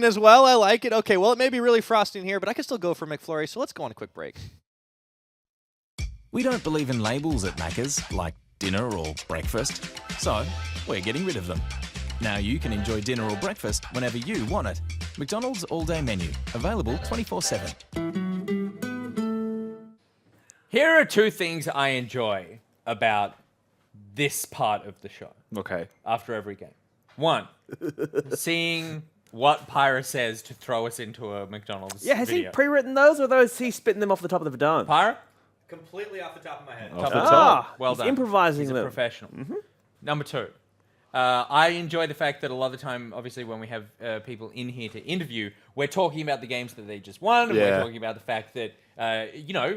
frozen as well. I like it. Okay, well, it may be really frosty in here, but I can still go for McFlurry, so let's go on a quick break. We don't believe in labels at Macca's, like dinner or breakfast, so we're getting rid of them. Now you can enjoy dinner or breakfast whenever you want it. McDonald's all-day menu, available 24/7. Here are two things I enjoy about this part of the show. Okay. After every game. One, seeing what Pyra says to throw us into a McDonald's Yeah, has video. he pre-written those, or those he spitting them off the top of the dome? Pyra? Completely off the top of my head. Top of the top. Well he's done. improvising He's a them. professional. Number two, I enjoy the fact that a lot of the time, obviously, when we have people in here to interview, we're talking about the games that they just won, and we're talking about the fact that,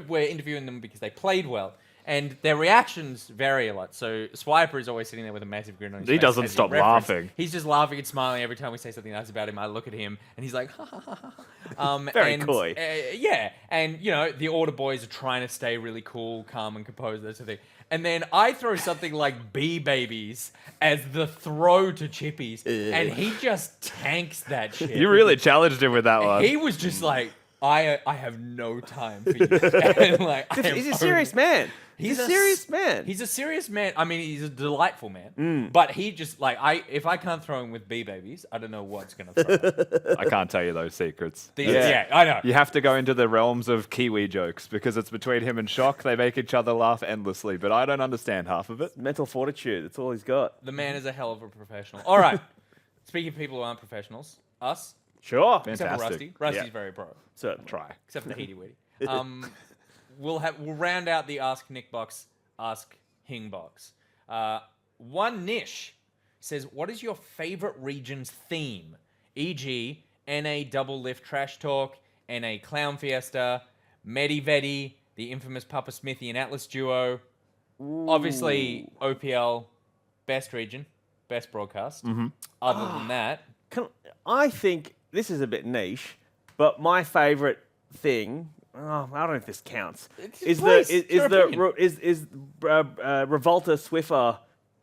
we're interviewing them because they played well. And their reactions vary a lot. So Swiper is always sitting there with a massive grin on his face. He doesn't as stop referenced. laughing. He's just laughing and smiling every time we say something nice about him. I look at him, and he's like, ha, ha, ha, ha. Very coy. Yeah. And, the Order boys are trying to stay really cool, calm, and composed, that sort of thing. And then I throw something like Bee Babies as the throw to Chippies, and he just tanks that shit. You really challenged him with that one. He was just like, I have no time for you. And like, He's a serious man. He's a serious man. He's a serious man. I mean, he's a delightful man. But he just, if I can't throw him with Bee Babies, I don't know what's going to throw him. I can't tell you those secrets. Yeah, I know. You have to go into the realms of Kiwi jokes because it's between him and Shock. They make each other laugh endlessly, but I don't understand half of it. Mental fortitude. That's all he's got. The man is a hell of a professional. All right. Speaking of people who aren't professionals, us, Sure. except for Rusty. Fantastic. Rusty's Yeah. very pro. Certainly. Try. Except for Heedy Weedy. We'll round out the Ask Nick box, Ask Hing box. One Nish says, what is your favorite region's theme? E.g., NA Double Lift Trash Talk, NA Clown Fiesta, Medivedi, the infamous Papa Smithy and Atlas duo. Obviously, OPL, best region, best broadcast. Other than that, I think this is a bit niche, but my favorite thing. I don't know if this counts. Is please, the your opinion. Revolta Swiffer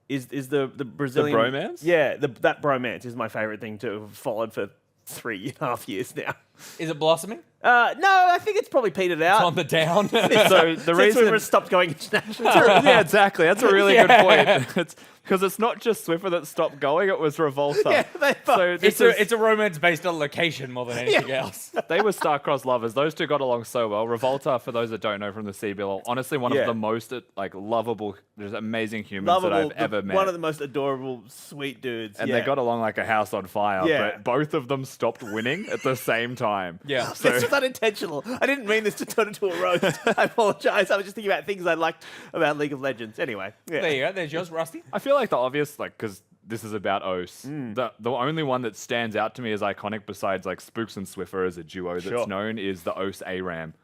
is the Brazilian bromance? Yeah, that bromance is my favorite thing to have followed for 3.5 years now. is it blossoming? No, I think it's probably petered out. It's on the down. So the Since reason we've stopped going international. yeah, exactly. That's a really Yeah. good point. It's because it's not just Swiffer that stopped going; it was Revolta. Yeah, they so this is, It's a romance based on location more than anything else. they were star-crossed lovers. Those two got along so well. Revolta, for those that don't know from the CBL, honestly one Yeah. of the most lovable, just amazing humans that I've ever met. One of the most adorable, sweet dudes. And yeah. they got along like a house on fire. Yeah. But both of them stopped winning at the same time. Yeah. So This was unintentional. I didn't mean this to turn into a roast. I apologize. I was just thinking about things I liked about League of Legends. Anyway. Yeah. There you go. There's yours, Rusty. I feel like the obvious, because this is about OS, the only one that stands out to me as iconic besides like Spooks and Swiffer as a duo that's Sure. known is the OS ARAM.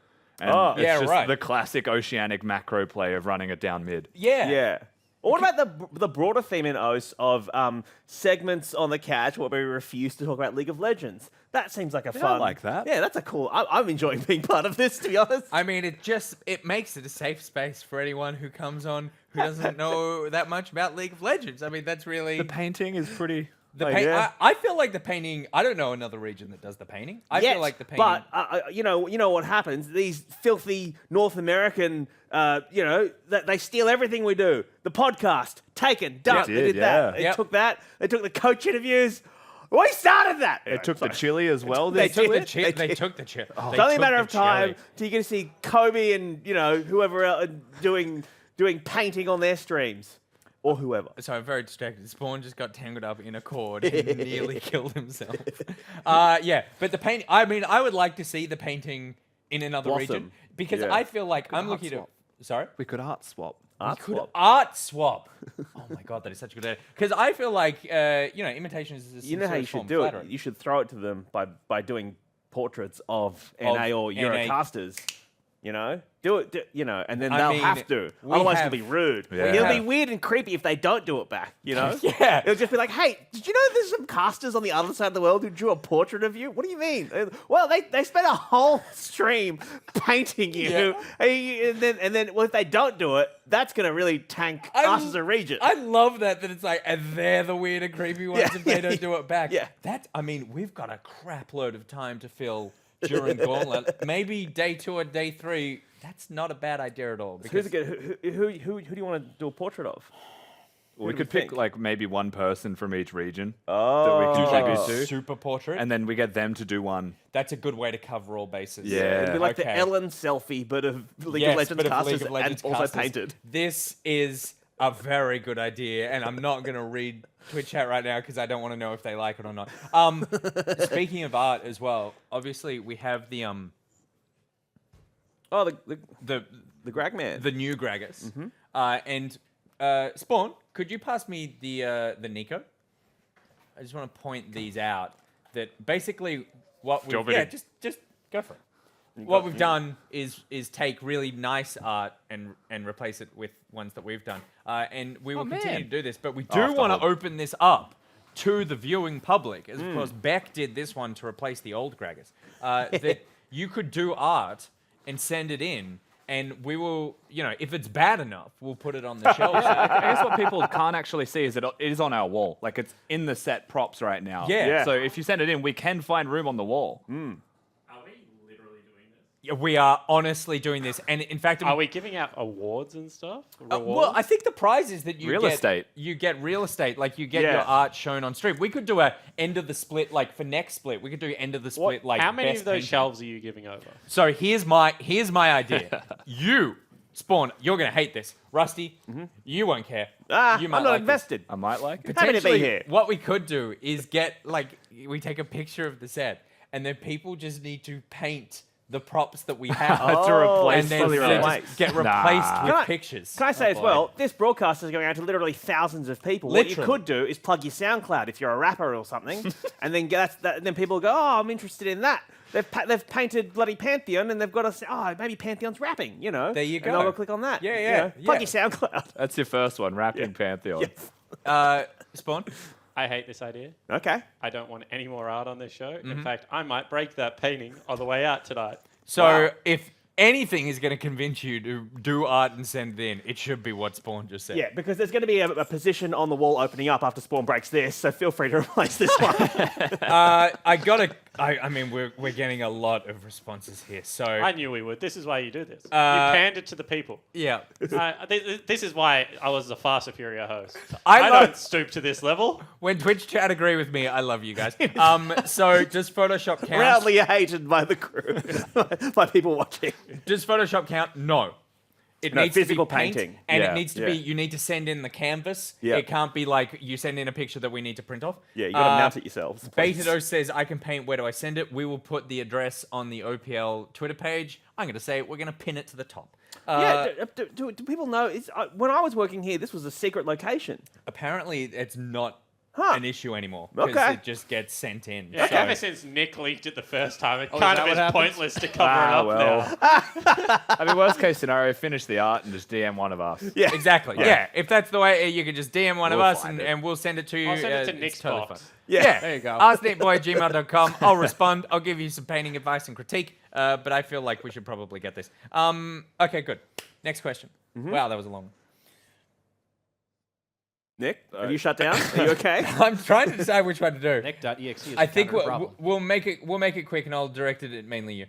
And Oh. it's Yeah, just right. the classic oceanic macro play of running it down mid. Yeah. Yeah. Or what about the broader theme in OS of segments on the couch where we refuse to talk about League of Legends? That seems like a I fun. like that. Yeah, that's a cool. I'm enjoying being part of this, to be honest. I mean, it makes it a safe space for anyone who comes on who doesn't know that much about League of Legends. I mean, that's really The painting is pretty... yeah. I feel like the painting. I don't know another region that does the painting. I feel like the painting. But you know what happens? These filthy North American, they steal everything we do. The podcast, taken, done. They They did, did that. yeah. They Yep. took that. They took the coach interviews. We started that. They took the chili as well. They this took week. the They did. took the chip. It's only a matter of time till you get to see Kobe and whoever else doing painting on their streams, or whoever. So I'm very distracted. Spawn just got tangled up in a cord and nearly killed himself. Yeah, but the painting. I mean, I would like to see the painting in another Blossom. region because Yeah. I feel like I'm art looking at. swap. Sorry. We could art swap. Art swap. Oh my god, that is such a good idea. Because I feel like imitation is a You know how you should do it. You should throw it to them by doing portraits of NA or NA. Eurocasters. You know, do it. And then I they'll mean, have to. we Otherwise, have- it'll be rude. Yeah. It'll be have- weird and creepy if they don't do it back. You know. Yeah. It'll just be like, hey, did you know there's some casters on the other side of the world who drew a portrait of you? What do you mean? Well, they spent a whole stream painting you, and then well, if they don't do it, that's gonna really tank us as a region. I love that it's like, and they're the weird and creepy ones Yeah, if they yeah, don't do it back. yeah. I mean, we've got a crap load of time to fill during Gauntlet. Maybe day 2 or day 3. That's not a bad idea at all. Who's Because a good, who do you want to do a portrait of? We do we could pick think? like maybe one person from each region Oh, that we like contribute a to, super portrait. and then we get them to do one. That's a good way to cover all bases. Yeah. It'd be like the Okay. Ellen selfie, but of League Yes, of Legends but of casters League of Legends and also casters. painted. This is a very good idea, and I'm not going to read Twitch chat right now because I don't want to know if they like it or not. Speaking of art as well, obviously we have the Oh, the the Grag Man. the new Gragas, and Spawn. Could you pass me the Nico? I just want to point these out. That basically what we you want me to- just go for it. What we've done is take really nice art and replace it with ones that we've done, and we will continue to do this. But we do After want to hold. open this up to the viewing public, as of course Beck did this one to replace the old Gragas. That you could do art and send it in, and we will, if it's bad enough, we'll put it on the shelf. I guess what people can't actually see is that it is on our wall. Like it's in the set props right now. Yeah. So if you send it in, we can find room on the wall. Are we literally doing this? Yeah, we are honestly doing this, and in fact, Are we giving out awards and stuff? well, Rewards? I think the prize is that you Real get estate. You get real estate, like you get Yeah. your art shown on stream. We could do a end of the split, like for next split. We could do end of the split, like How many best of those painting. shelves are you giving over? So here's my idea. You, Spawn, you're gonna hate this. Rusty, you won't care. Ah, you I'm might not like this. invested. I might like it. Happy to be Potentially, here. what we could do is get we take a picture of the set, and then people just need to paint the props that we have To replace and then fully they just replace. get replaced Nah. with Can I- pictures. Can I say as boy. well, this broadcast is going out to literally thousands of people. What you Literally. could do is plug your SoundCloud if you're a rapper or something, and then then people go, oh, I'm interested in that. They've painted bloody Pantheon, and they've got to say, oh, maybe Pantheon's rapping, There you And go. they'll go click on that. Yeah, you yeah, know. Plug yeah. your SoundCloud. That's your first one, rapping Pantheon. Spawn. I hate this idea. Okay. I don't want any more art on this show. In fact, I might break that painting on the way out tonight. So Wow. if anything is going to convince you to do art and send it in, it should be what Spawn just said. Yeah, because there's going to be a position on the wall opening up after Spawn breaks this, so feel free to replace this one. I mean, we're getting a lot of responses here. So I knew we would. This is why you do this. You Uh, pandered to the people. yeah, This is why I was a far superior host. I I love- don't stoop to this level. when Twitch chat agree with me, I love you guys. So does Photoshop count? Roundly hated by the crew, by people watching. Does Photoshop count? No. It No, needs to physical be paint, painting. and Yeah, it needs to yeah. be. You need to send in the canvas. Yeah. It can't be like you send in a picture that we need to print off. Yeah, you got to mount it yourselves. please. Betado says, I can paint. Where do I send it? We will put the address on the OPL Twitter page. I'm going to say we're going to pin it to the top. Yeah, do people know? When I was working here, this was a secret location. Apparently, it's not Huh. an issue anymore because Okay. it just gets sent in. Yeah, So- ever since Nick leaked it the first time, it Oh, is kind that of what is happens? pointless to cover it up well. now. I mean, worst case scenario, finish the art and just DM one of us. Yeah, Exactly. Yeah. If that's the way, you can just DM one of We'll us find it. and we'll send it to you. I'll send it to it's Nick's totally box. fine. Yeah. There you go. AskNickBoy@gmail.com. I'll respond. I'll give you some painting advice and critique. But I feel like we should probably get this. Okay, good. Next question. Wow, that was a long one. Nick, have you shut down? Are you okay? I'm trying to decide which one to do. Nick.exe is I think a problem. we'll make it quick, and I'll direct it at mainly you.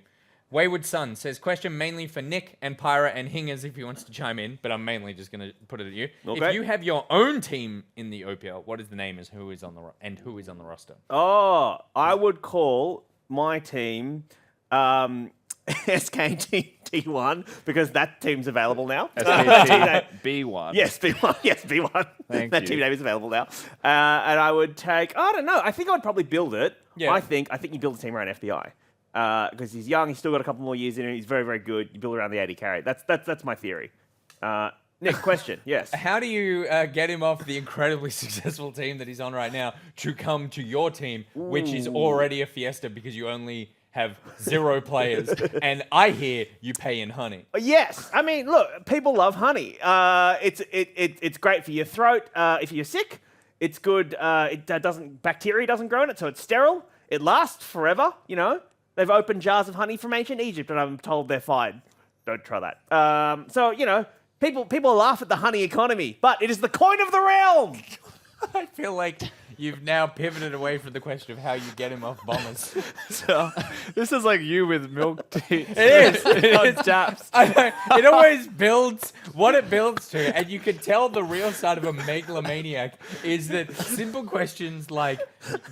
Wayward Sun says, question mainly for Nick and Pyra and Hingers if he wants to chime in, but I'm mainly just going to put it at you. Okay. If you have your own team in the OPL, what is the name who is on the roster? Oh, I would call my team SKT1 because that team's available now. B1. Yes, B1. Yes, B1. Thank that you. team name is available now. And I would take, I don't know, I think I would probably build it. Yeah. I think you build a team around FBI. Because he's young, he's still got a couple more years in him, he's very, very good. You build around the 80 carry. That's my theory. Nick, question, yes. How do you get him off the incredibly successful team that he's on right now to come to your team, which is already a fiesta because you only have 0 players, and I hear you pay in honey. Yes, I mean, look, people love honey. It's great for your throat if you're sick. It's good. Bacteria doesn't grow in it, so it's sterile. It lasts forever. You know, they've opened jars of honey from ancient Egypt, and I'm told they're fine. Don't try that. So you know, people laugh at the honey economy, but it is the coin of the realm. I feel like you've now pivoted away from the question of how you get him off bombers. So this is like you with milk tea. It is. On taps. I know. It always builds what it builds to, and you can tell the real side of a megalomaniac is that simple questions like,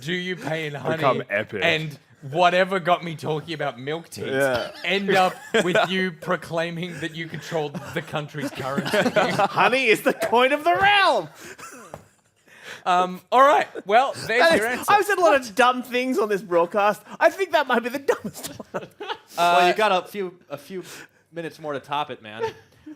"Do you pay in honey?" Become epic. And whatever got me talking about milk teas end up with you proclaiming that you control the country's currency. Honey is the coin of the realm. All right. Well, there's your answer. I've said a lot of dumb things on this broadcast. I think that might be the dumbest one. Well, you got a few minutes more to top it, man.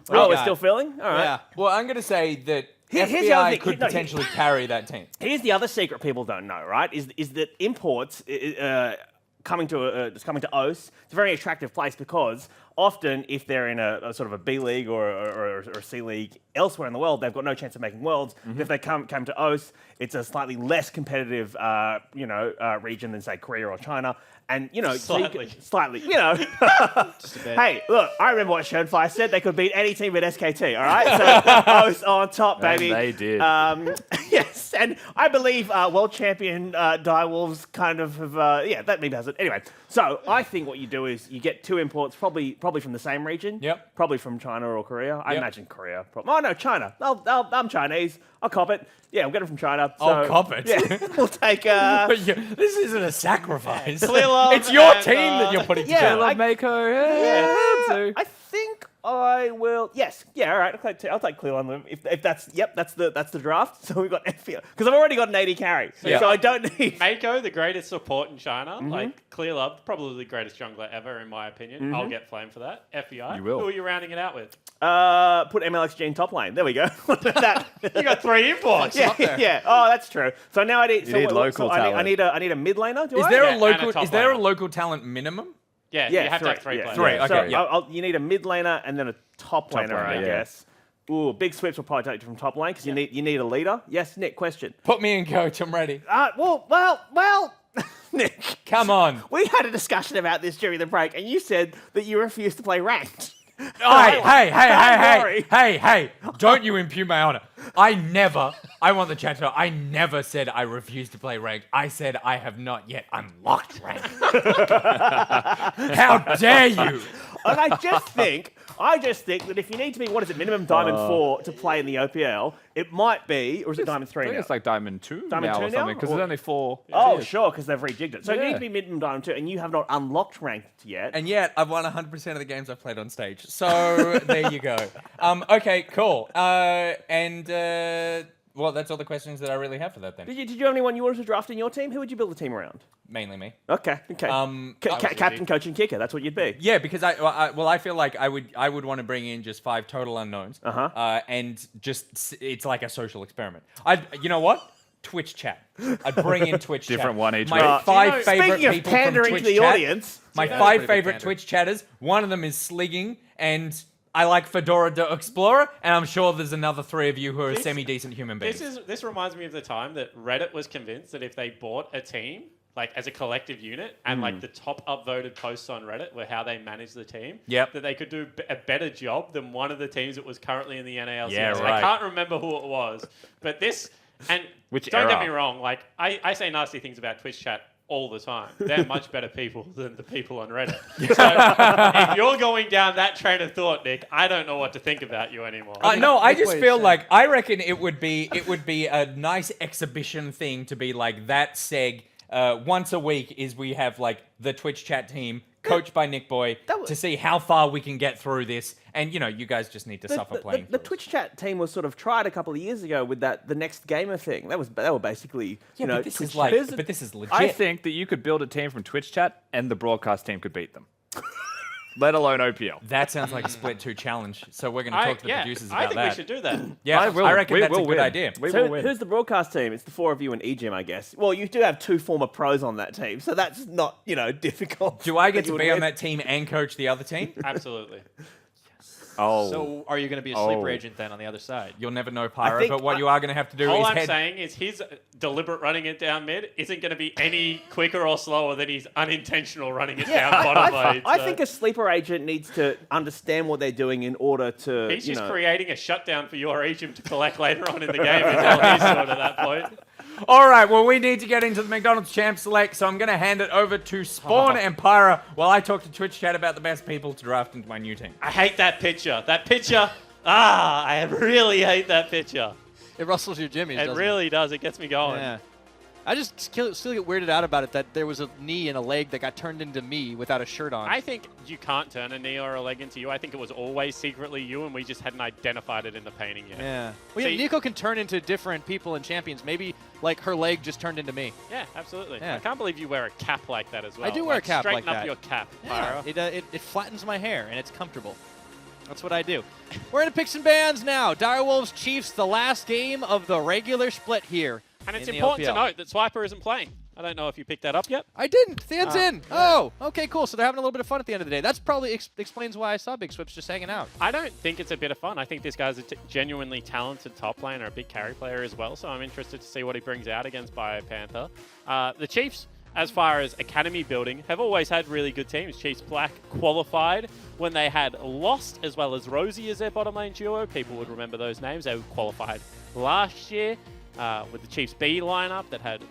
Oh, we're still filling? All right. Yeah. Well, I'm going to say that Here's the other FBI thing. could No, potentially carry that team. Here's the other secret people don't know, right? Is that imports coming to OS, it's a very attractive place because often if they're in a sort of a B league or a C league elsewhere in the world, they've got no chance of making worlds. But if they come to OS, it's a slightly less competitive region than say Korea or China. And you know, slightly, you know. Just a bit. Hey, look, I remember what Schoenfly said. They could beat any team but SKT. All right, so OS on top, baby. And they did. Yes, and I believe world champion Direwolves kind of have. That maybe has it. Anyway, so I think what you do is you get 2 imports, probably from the same region. Yep. Probably from China or Korea. I Yep. imagine Korea. Oh no, China. I'm Chinese. I'll cop it. Yeah, we'll get it from China. I'll So, cop it. Yeah, we'll take. This isn't a sacrifice. Clear love It's your and, team that you're putting yeah, together. like- Mako. Yeah, too. I think I will. Yes, yeah, all right. I'll take Cleveland if that's that's the draft. So we've got FBI because I've already got an 80 carry, Yeah. so I don't need. Mako, the greatest support in China, like Clear Love, probably the greatest jungler ever, in my opinion. I'll get flamed for that. FBI, You will. who are you rounding it out with? Put MLXG in top lane. There we go. that. You got 3 imports. Yeah, yeah. Oh, that's true. So now I need. You need local talent. I need a mid laner. Do Is I? there Yeah, a local? and a top is there a laner. local talent minimum? Yeah, Yeah, you have to have 3 yeah, players. 3, yeah. okay, So yeah. you need a mid laner and then a top laner, I laner, yeah. guess. Ooh, big sweeps will probably take you from top lane because you need a leader. Yes, Nick. Question. Put me in, coach. I'm ready. Well, Nick. Come on. We had a discussion about this during the break, and you said that you refused to play ranked. Hey, don't you impugn my honor. I want the chat to know, I never said I refuse to play ranked. I said I have not yet unlocked ranked. How dare you? And I just think that if you need to be, what is it, minimum Diamond 4 to play in the OPL, it might be, or is it Diamond 3 I think now? it's like Diamond 2 Diamond now 2 or now? something because Or- there's only 4. Oh, sure, because they've rejigged it. So you need Yeah. to be minimum Diamond 2, and you have not unlocked ranked yet. And yet, I've won 100% of the games I've played on stage. So, there you go. Okay, cool. Well, that's all the questions that I really have for that then. Did you have anyone you wanted to draft in your team? Who would you build a team around? Mainly me. Okay. Captain, coach, and kicker. That's what you'd be. Yeah, because I feel like I would want to bring in just 5 total unknowns. And just it's like a social experiment. You know what? Twitch chat. I'd bring in Twitch chat. Different one each My week. 5 favorite Speaking of people from pandering Twitch to the chat. audience, My that's 5 pretty big favorite pandering. Twitch chatters. One of them is Sligging, and I like Fedora the Explorer, and I'm sure there's another 3 of you who are semi-decent human beings. This reminds me of the time that Reddit was convinced that if they bought a team, like as a collective unit, and like the top upvoted posts on Reddit were how they managed the team, Yep. that they could do a better job than one of the teams that was currently in the NALCS. Yeah, I right. can't remember who it was, but this, and Which don't get era? me wrong, like I say nasty things about Twitch chat all the time. They're much better people than the people on Reddit. So if you're going down that train of thought, Nick, I don't know what to think about you anymore. No, I Nick just was feel saying- like I reckon it would be a nice exhibition thing to be like that seg once a week is we have like the Twitch chat team coached by Nick Boy to see how far we can get through this, and you guys just need to suffer playing. The through it. Twitch chat team was sort of tried a couple of years ago with the next gamer thing. They were basically but this Twitch is like, chat. but this is legit. I think that you could build a team from Twitch chat and the broadcast team could beat them. let alone OPL. That sounds like a split 2 challenge. So we're going to talk to the producers about I think that. we should do that. Yeah, I reckon we that's a will good win. idea. We So will win. who's the broadcast team? It's the 4 of you and EGM, I guess. Well, you do have 2 former pros on that team, so that's not, difficult. Do I get You to would be on win. that team and coach the other team? Absolutely. Oh. So are you going to be a sleeper Oh. agent then on the other side? You'll never know, Pyro, think but what you are going to have to do All is I'm head... saying is his deliberate running it down mid isn't going to be any quicker or slower than his unintentional running it down bottom lane. I so think a sleeper agent needs to understand what they're doing in order to, he's you just know. creating a shutdown for your agent to collect later on in the game until he's sorted at that point. All right, well, we need to get into the McDonald's Champ Select, so I'm going to hand it over to Spawn and Pyra while I talk to Twitch chat about the best people to draft into my new team. I hate that picture. That picture, I really hate that picture. It rustles your jimmies, It doesn't really does. It gets me going. Yeah. I just still get weirded out about it that there was a knee and a leg that got turned into me without a shirt on. I think you can't turn a knee or a leg into you. I think it was always secretly you, and we just hadn't identified it in the painting yet. Yeah. Well, See- yeah, Nico can turn into different people and champions. Maybe, like, her leg just turned into me. Yeah, absolutely. Yeah. I can't believe you wear a cap like that as well. I do wear a cap straighten like up that. your cap, Yeah. Pyra. It flattens my hair, and it's comfortable. That's what I do. We're into picks and bans now. Direwolves Chiefs, the last game of the regular split here. And it's in the important to OPL. note that Swiper isn't playing. I don't know if you picked that up yet. I didn't. Than's in. Oh, okay, cool. So they're having a little bit of fun at the end of the day. That's probably explains why I saw Big Swips just hanging out. I don't think it's a bit of fun. I think this guy's a genuinely talented top laner, a big carry player as well. So I'm interested to see what he brings out against BioPanther. The Chiefs, as far as academy building, have always had really good teams. Chiefs Black qualified when they had Lost as well as Rosie as their bottom lane duo. People would remember those names. They were qualified last year with the Chiefs B lineup that had,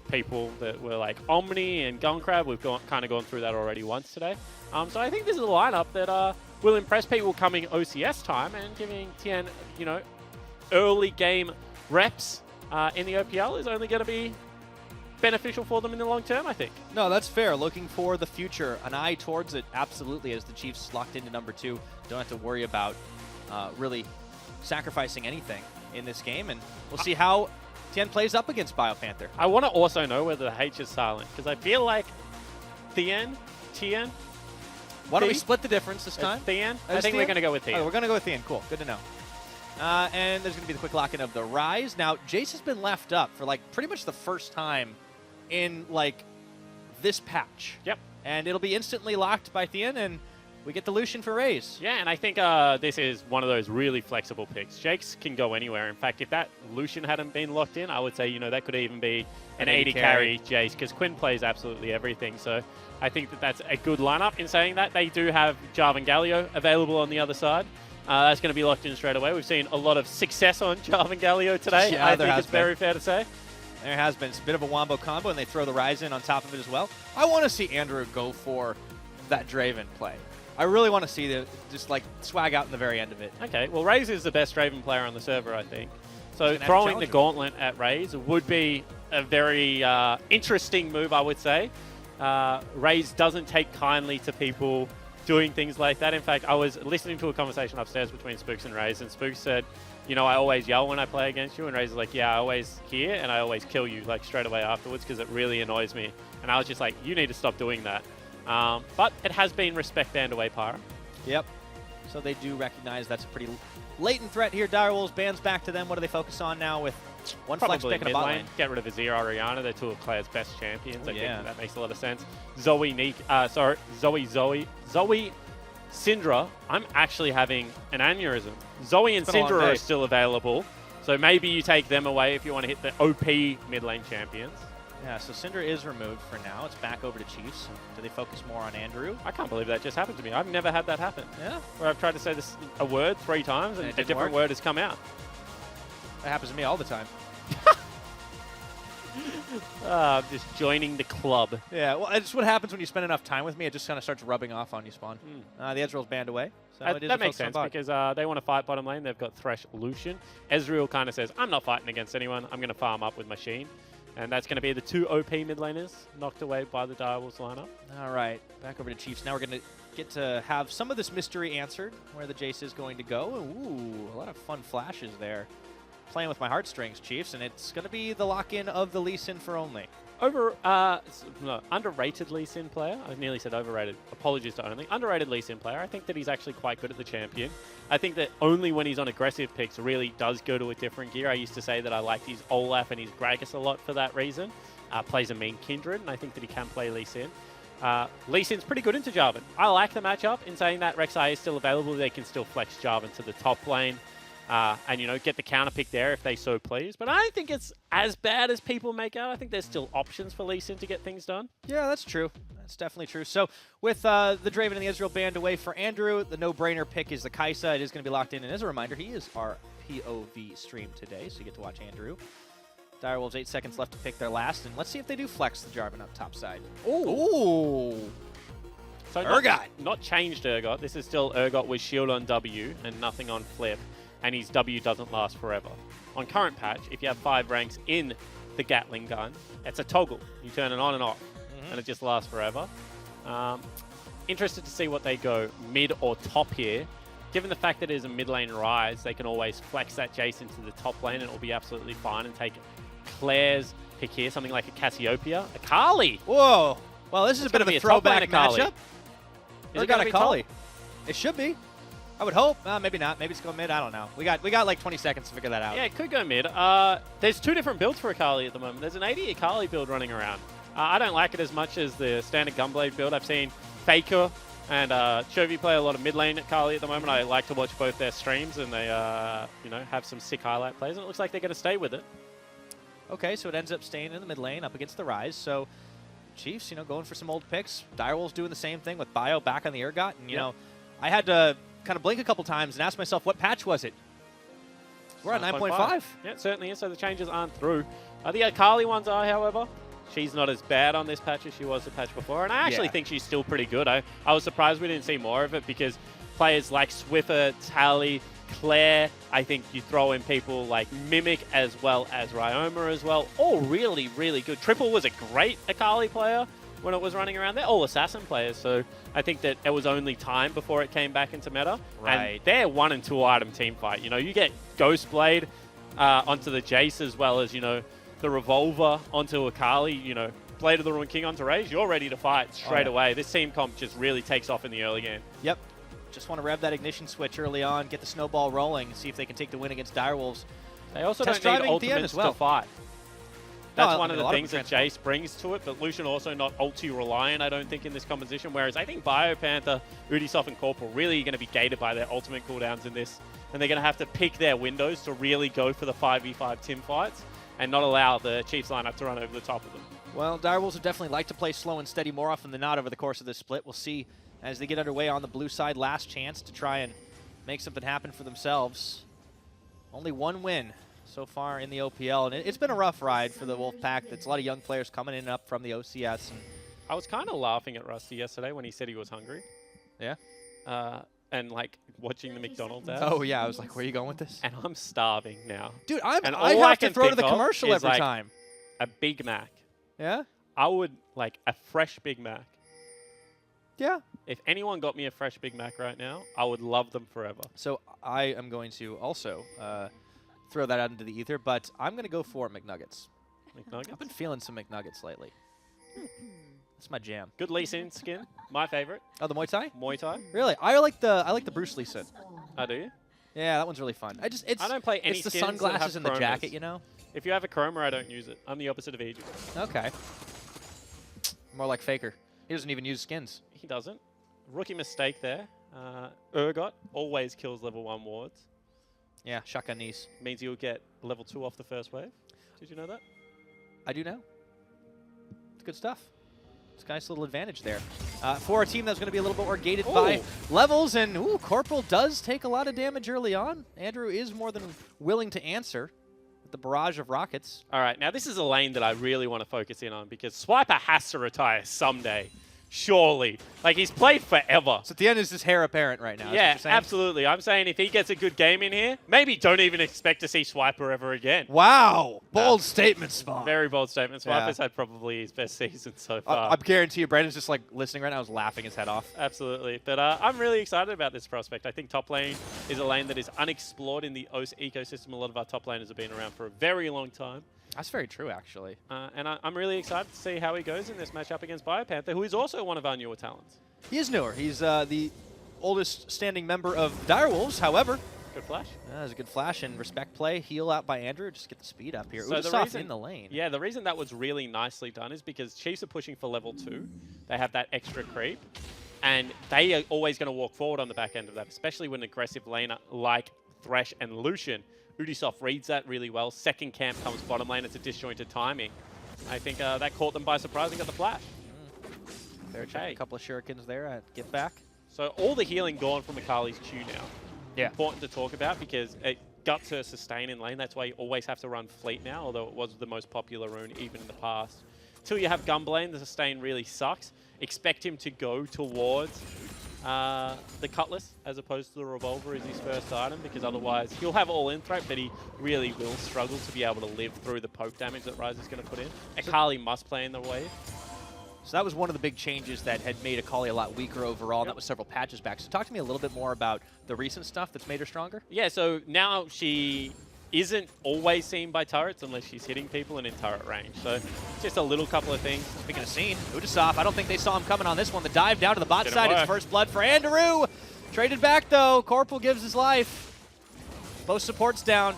people that were like Omni and Gunkrab. We've kind of gone through that already once today. So I think this is a lineup that will impress people coming OCS time and giving Tien, early game reps in the OPL is only going to be beneficial for them in the long term, I think. No, that's fair. Looking for the future, an eye towards it, absolutely, as the Chiefs locked into number 2. Don't have to worry about really sacrificing anything in this game, and we'll see how Tien plays up against BioPanther. I want to also know whether the H is silent, because I feel like Tien, Why don't we Thien? split the difference this time? Tien? I Is think we're Tien? going to go with Oh, Tien. we're going to go with Tien. Cool. Good to know. And there's going to be the quick lock-in of the Rise. Now, Jace has been left up for, pretty much the first time in, this patch. Yep. And it'll be instantly locked by Tien, and we get the Lucian for Raze. Yeah, and I think this is one of those really flexible picks. Jake's can go anywhere. In fact, if that Lucian hadn't been locked in, I would say, that could even be an 80 carry Jace, because Quinn plays absolutely everything. So I think that's a good lineup. In saying that, they do have Jarvan Galio available on the other side. That's going to be locked in straight away. We've seen a lot of success on Jarvan Galio today. Yeah, I there think has it's very fair to say. There has been. It's a bit of a wombo combo, and they throw the Rise in on top of it as well. I want to see Andrew go for that Draven play. I really want to see the swag out in the very end of it. Okay, well, Raze is the best Draven player on the server, I think. So He's gonna have to throwing the challenge him. gauntlet at Raze would be a very interesting move, I would say. Raze doesn't take kindly to people doing things like that. In fact, I was listening to a conversation upstairs between Spooks and Raze, and Spooks said, I always yell when I play against you, and Raze is like, yeah, I always hear, and I always kill you, straight away afterwards, because it really annoys me. And I was just like, you need to stop doing that. But it has been respect banned away, Pyra. Yep. So they do recognize that's a pretty latent threat here. Direwolves bands back to them. What do they focus on now with one flex Probably pick and a mid bot lane. lane? Get rid of Azir or Orianna. They're two of Claire's best champions. I yeah. think that makes a lot of sense. Zoe Syndra. I'm actually having an aneurysm. Zoe and It's been a long Syndra day. are still available. So maybe you take them away if you want to hit the OP mid lane champions. Yeah, so Cinder is removed for now. It's back over to Chiefs. Do they focus more on Andrew? I can't believe that just happened to me. I've never had that happen. Yeah. Where I've tried to say a word 3 times and it a didn't different work? word has come out. That happens to me all the time. I'm just joining the club. Yeah, well, it's what happens when you spend enough time with me. It just kind of starts rubbing off on you, Spawn. The Ezreal's banned away. So it is that a makes focus on sense bot. because they want to fight bottom lane. They've got Thresh Lucian. Ezreal kind of says, I'm not fighting against anyone. I'm going to farm up with Machine. And that's going to be the 2 OP mid laners knocked away by the Direwolves lineup. All right, back over to Chiefs. Now we're going to get to have some of this mystery answered, where the Jace is going to go. Ooh, a lot of fun flashes there. Playing with my heartstrings, Chiefs, and it's going to be the lock-in of the Lee Sin for only. Underrated Lee Sin player. I nearly said overrated. Apologies to Only. Underrated Lee Sin player. I think that he's actually quite good at the champion. I think that only when he's on aggressive picks really does go to a different gear. I used to say that I liked his Olaf and his Gragas a lot for that reason. Plays a mean Kindred, and I think that he can play Lee Sin. Lee Sin's pretty good into Jarvan. I like the matchup. In saying that, Rek'Sai is still available. They can still flex Jarvan to the top lane. And, you know, get the counter pick there if they so please. But I don't think it's as bad as people make out. I think there's still options for Lee Sin to get things done. Yeah, that's true. That's definitely true. So with the Draven and the Israel banned away for Andrew, the no-brainer pick is the Kaisa. It is going to be locked in. And as a reminder, he is our POV stream today, so you get to watch Andrew. Direwolves 8 seconds left to pick their last. And let's see if they do flex the Jarvan up top side. Ooh. So Urgot. Not changed Urgot. This is still Urgot with shield on W and nothing on flip. And his W doesn't last forever. On current patch, if you have 5 ranks in the Gatling gun, it's a toggle. You turn it on and off, and it just lasts forever. Interested to see what they go mid or top here. Given the fact that it is a mid lane rise, they can always flex that Jace into the top lane and it will be absolutely fine and take Claire's pick here, something like a Cassiopeia. Akali! Whoa. Well, this is a bit of a throwback matchup. Is it got to be Akali? It should be. I would hope. Maybe not. Maybe it's going mid. I don't know. We got like 20 seconds to figure that out. Yeah, it could go mid. There's 2 different builds for Akali at the moment. There's an 80 Akali build running around. I don't like it as much as the standard Gunblade build. I've seen Faker and Chovy play a lot of mid lane Akali at the moment. I like to watch both their streams, and they you know, have some sick highlight plays, and it looks like they're going to stay with it. Okay, so it ends up staying in the mid lane up against the Rise. So Chiefs, you know, going for some old picks. Direwolves doing the same thing with Bio back on the Urgot. And, you know, I had to kind of blink a couple times and ask myself, what patch was it? We're at 9.5. Yeah, it certainly is. So the changes aren't through. The Akali ones are, however. She's not as bad on this patch as she was the patch before. And I actually think she's still pretty good. I was surprised we didn't see more of it because players like Swiffer, Tally, Claire, I think you throw in people like Mimic as well as Ryoma as well. All really, really good. Triple was a great Akali player when it was running around. They're all assassin players, so I think that it was only time before it came back into meta. Right. And they're 1 and 2 item team fight. You know, you get Ghostblade onto the Jace as well as, you know, the Revolver onto Akali, you know, Blade of the Ruined King onto Rage. You're ready to fight straight away. This team comp just really takes off in the early game. Yep. Just want to rev that ignition switch early on, get the snowball rolling, see if they can take the win against Direwolves. They also Test don't need driving DM ultimates as well. to fight. That's No, one I of mean, the a lot things of that Jace brings to it, but Lucian also not ulti-reliant, I don't think, in this composition, whereas I think Biopanther, Ubisoft, and Corporal really going to be gated by their ultimate cooldowns in this, and they're going to have to pick their windows to really go for the 5v5 team fights and not allow the Chiefs lineup to run over the top of them. Well, Direwolves would definitely like to play slow and steady more often than not over the course of this split. We'll see as they get underway on the blue side. Last chance to try and make something happen for themselves. Only 1 win so far in the OPL, and it's been a rough ride for the Wolfpack. It's a lot of young players coming in and up from the OCS. And I was kind of laughing at Rusty yesterday when he said he was hungry. yeah. And like watching the McDonald's ads. Oh yeah, I was like, where are you going with this? And I'm starving now. Dude, And I all I have to can throw to think the of commercial is, every like, time. A Big Mac. Yeah? I would like a fresh Big Mac. Yeah. If anyone got me a fresh Big Mac right now, I would love them forever. So I am going to also throw that out into the ether, but I'm going to go for McNuggets. McNuggets? I've been feeling some McNuggets lately. That's my jam. Good Lee Sin skin. My favorite. Oh, the Muay Thai? Muay Thai. Really? I like the Bruce Lee Sin. Oh, do you? Yeah, that one's really fun. I don't play any It's the skins that sunglasses have and the chromas. jacket, you know? If you have a chroma, I don't use it. I'm the opposite of Egypt. Okay. More like Faker. He doesn't even use skins. He doesn't. Rookie mistake there. Urgot always kills level 1 wards. Yeah, shotgun knees. Means you'll get level 2 off the first wave. Did you know that? I do know. It's good stuff. It's a nice little advantage there. For a team that's going to be a little bit more gated by levels, and Corporal does take a lot of damage early on. Andrew is more than willing to answer with the barrage of rockets. All right, now this is a lane that I really want to focus in on because Swiper has to retire someday. Surely. Like, he's played forever. So at the end is his hair apparent right now. Yeah, absolutely. I'm saying if he gets a good game in here, maybe don't even expect to see Swiper ever again. Wow. Bold statement, Spawn. Very bold statement. Swiper's Yeah. had probably his best season so far. I guarantee you, Brandon's just like listening right now, is laughing his head off. Absolutely. But I'm really excited about this prospect. I think top lane is a lane that is unexplored in the ecosystem. A lot of our top laners have been around for a very long time. That's very true, actually. And I'm really excited to see how he goes in this matchup against BioPanther, who is also one of our newer talents. He is newer. He's the oldest standing member of Direwolves, however. Good flash. That was a good flash and respect play. Heal out by Andrew. Just get the speed up here. So Ubisoft in the lane. Yeah, the reason that was really nicely done is because Chiefs are pushing for level 2. They have that extra creep. And they are always going to walk forward on the back end of that, especially when an aggressive laner like Thresh and Lucian. Ubisoft reads that really well. Second camp comes bottom lane. It's a disjointed timing. I think that caught them by surprise and got the flash. Fair check. A couple of shurikens there at get back. So all the healing gone from Akali's Q now. Yeah. Important to talk about because it guts her sustain in lane. That's why you always have to run Fleet now, although it was the most popular rune even in the past. Till you have Gunblade, the sustain really sucks. Expect him to go towards the Cutlass as opposed to the Revolver as his first item, because otherwise he'll have all-in threat, but he really will struggle to be able to live through the poke damage that Ryze is going to put in. Akali must play in the wave. So that was one of the big changes that had made Akali a lot weaker overall, and that was several patches back. So talk to me a little bit more about the recent stuff that's made her stronger. Yeah, so now she isn't always seen by turrets unless she's hitting people and in turret range. So just a little couple of things. Speaking of scene, Ubisoft, I don't think they saw him coming on this one. The dive down to the bot Didn't side work. is first blood for Andrew. Traded back though. Corporal gives his life. Both supports down.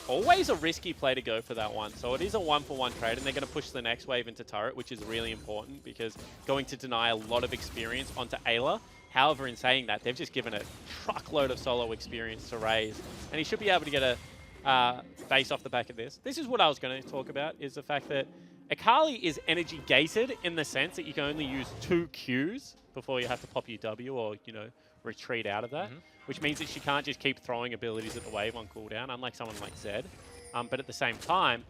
Always a risky play to go for that one. So it is a 1-for-1 trade, and they're going to push the next wave into turret, which is really important because going to deny a lot of experience onto Ayla. However, in saying that, they've just given a truckload of solo experience to Raze, and he should be able to get a base off the back of this. This is what I was going to talk about, is the fact that Akali is energy gated in the sense that you can only use 2 Qs before you have to pop your W or, you know, retreat out of that, which means that she can't just keep throwing abilities at the wave on cooldown, unlike someone like Zed. But at the same time,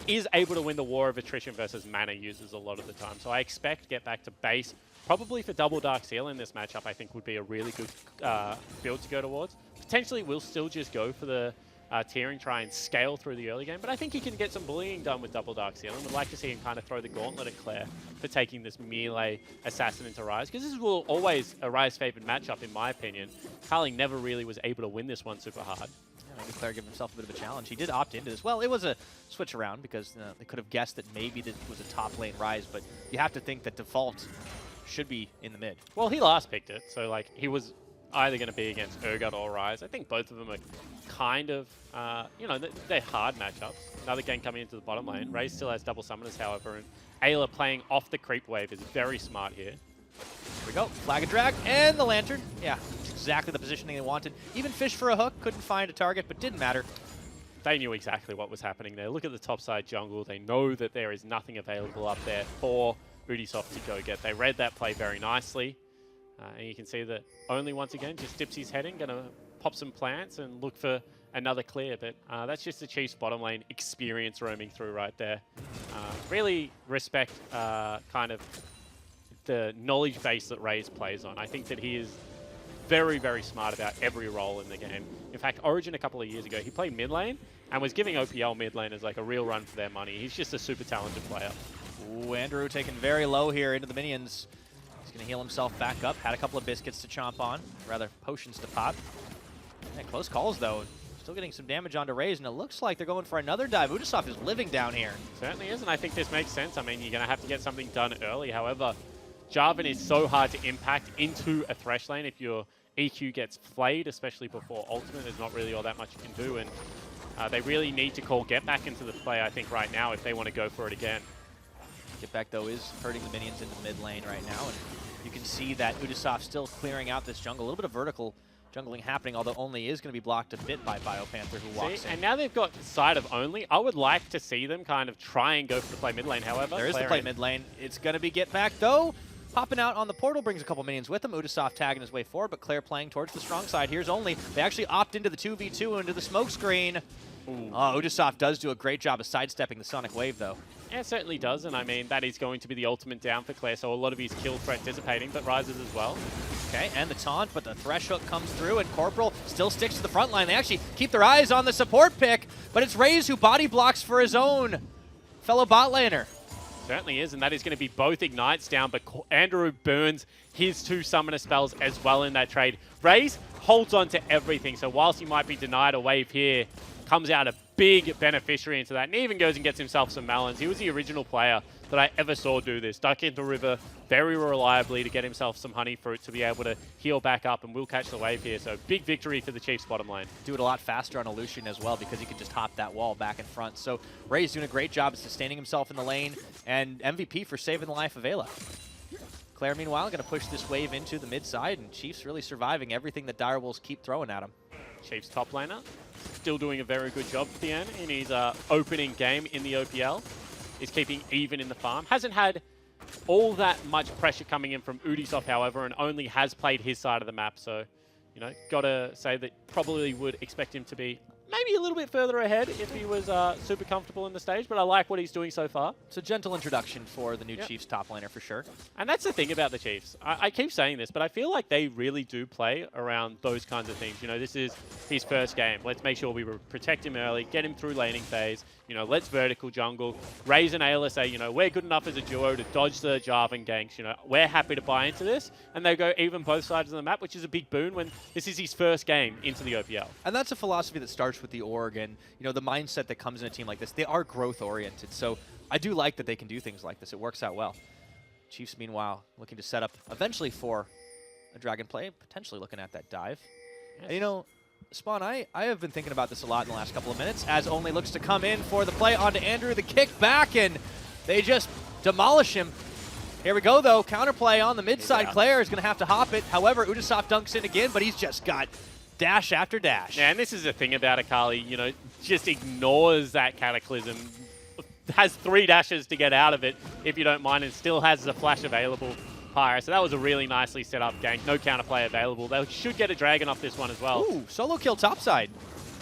is able to win the war of attrition versus mana users a lot of the time. So I expect get back to base, probably for double Dark Seal in this matchup, I think would be a really good build to go towards. Potentially we'll still just go for the tiering, try and scale through the early game, but I think he can get some bullying done with double Dark Seal, and would like to see him kind of throw the gauntlet at Claire for taking this melee assassin into Ryze, because this will always a Ryze favored matchup in my opinion. Carly never really was able to win this one super hard. Yeah, maybe Claire giving himself a bit of a challenge. He did opt into this. Well, it was a switch around because they could have guessed that maybe this was a top lane Ryze, but you have to think that default should be in the mid. Well, he last picked it, so like he was either going to be against Urgot or Ryze. I think both of them are kind of, you know, they're hard matchups. Another game coming into the bottom lane. Raze still has double summoners, however, and Ayla playing off the creep wave is very smart here. Here we go. Flag and drag, and the lantern. Yeah, exactly the positioning they wanted. Even fish for a hook, couldn't find a target, but didn't matter. They knew exactly what was happening there. Look at the top side jungle. They know that there is nothing available up there for Ubisoft to go get. They read that play very nicely. And you can see that only once again, just dips his head in, going to pop some plants and look for another clear. But that's just the Chiefs bottom lane experience roaming through right there. Really respect kind of the knowledge base that Raze plays on. I think that he is very, very smart about every role in the game. In fact, Origin a couple of years ago, he played mid lane and was giving OPL mid lane as like a real run for their money. He's just a super talented player. Ooh, Andrew taken very low here into the minions. He's going to heal himself back up. Had a couple of biscuits to chomp on, rather potions to pop. Yeah, close calls though. Still getting some damage onto Raze, and it looks like they're going for another dive. Ubisoft is living down here. Certainly is, and I think this makes sense. I mean, you're going to have to get something done early. However, Jarvan is so hard to impact into a Thresh lane. If your EQ gets flayed, especially before ultimate, there's not really all that much you can do, and they really need to call Get Back into the play, I think, right now if they want to go for it again. Get Back, though, is hurting the minions in the mid lane right now, and you can see that Ubisoft still clearing out this jungle. A little bit of vertical jungling happening, although only is going to be blocked a bit by BioPanther, who walks in. And now they've got side of only. I would like to see them kind of try and go for the play mid lane, however. There is the play mid lane. It's going to be Get Back, though. Popping out on the portal brings a couple minions with him. Ubisoft tagging his way forward, but Claire playing towards the strong side. Here's only. They actually opt into the 2v2 into the smoke screen. Oh, Ubisoft does do a great job of sidestepping the Sonic Wave, though. Yeah, it certainly does, and I mean, that is going to be the ultimate down for Claire, so a lot of his kill threat dissipating, but rises as well. Okay, and the taunt, but the Thresh hook comes through, and Corporal still sticks to the front line. They actually keep their eyes on the support pick, but it's Raze who body blocks for his own fellow bot laner. Certainly is, and that is going to be both ignites down, but Andrew burns his 2 summoner spells as well in that trade. Raze holds on to everything, so whilst he might be denied a wave here, comes out a big beneficiary into that, and he even goes and gets himself some melons. He was the original player that I ever saw do this. Duck into river very reliably to get himself some honey fruit to be able to heal back up, and will catch the wave here. So big victory for the Chiefs bottom lane. Do it a lot faster on Illusion as well because he could just hop that wall back in front. So Ray's doing a great job of sustaining himself in the lane, and MVP for saving the life of Ayla. Claire, meanwhile, going to push this wave into the mid side, and Chiefs really surviving everything that Direwolves keep throwing at him. Chiefs top laner still doing a very good job at the end in his opening game in the OPL. Is keeping even in the farm. Hasn't had all that much pressure coming in from Ubisoft, however, and only has played his side of the map. So, you know, gotta say that probably would expect him to be maybe a little bit further ahead if he was super comfortable in the stage, but I like what he's doing so far. It's a gentle introduction for the new Chiefs top laner for sure. And that's the thing about the Chiefs. I keep saying this, but I feel like they really do play around those kinds of things. You know, this is his first game. Let's make sure we protect him early, get him through laning phase. You know, let's vertical jungle. Raze and Ayla say, you know, we're good enough as a duo to dodge the Jarvan ganks. You know, we're happy to buy into this. And they go even both sides of the map, which is a big boon when this is his first game into the OPL. And that's a philosophy that starts with the org and, you know, the mindset that comes in a team like this. They are growth-oriented, so I do like that they can do things like this. It works out well. Chiefs, meanwhile, looking to set up eventually for a dragon play, potentially looking at that dive. Yes. And, you know, Spawn, I have been thinking about this a lot in the last couple of minutes, as Only looks to come in for the play onto Andrew, the kick back, and they just demolish him. Here we go, though. Counterplay on the mid side. Claire is going to have to hop it. However, Ubisoft dunks in again, but he's just got dash after dash. Yeah, and this is the thing about Akali, you know, just ignores that Cataclysm. Has 3 dashes to get out of it, if you don't mind, and still has the flash available. Pyra. So that was a really nicely set up gank. No counterplay available. They should get a dragon off this one as well. Ooh, solo kill topside.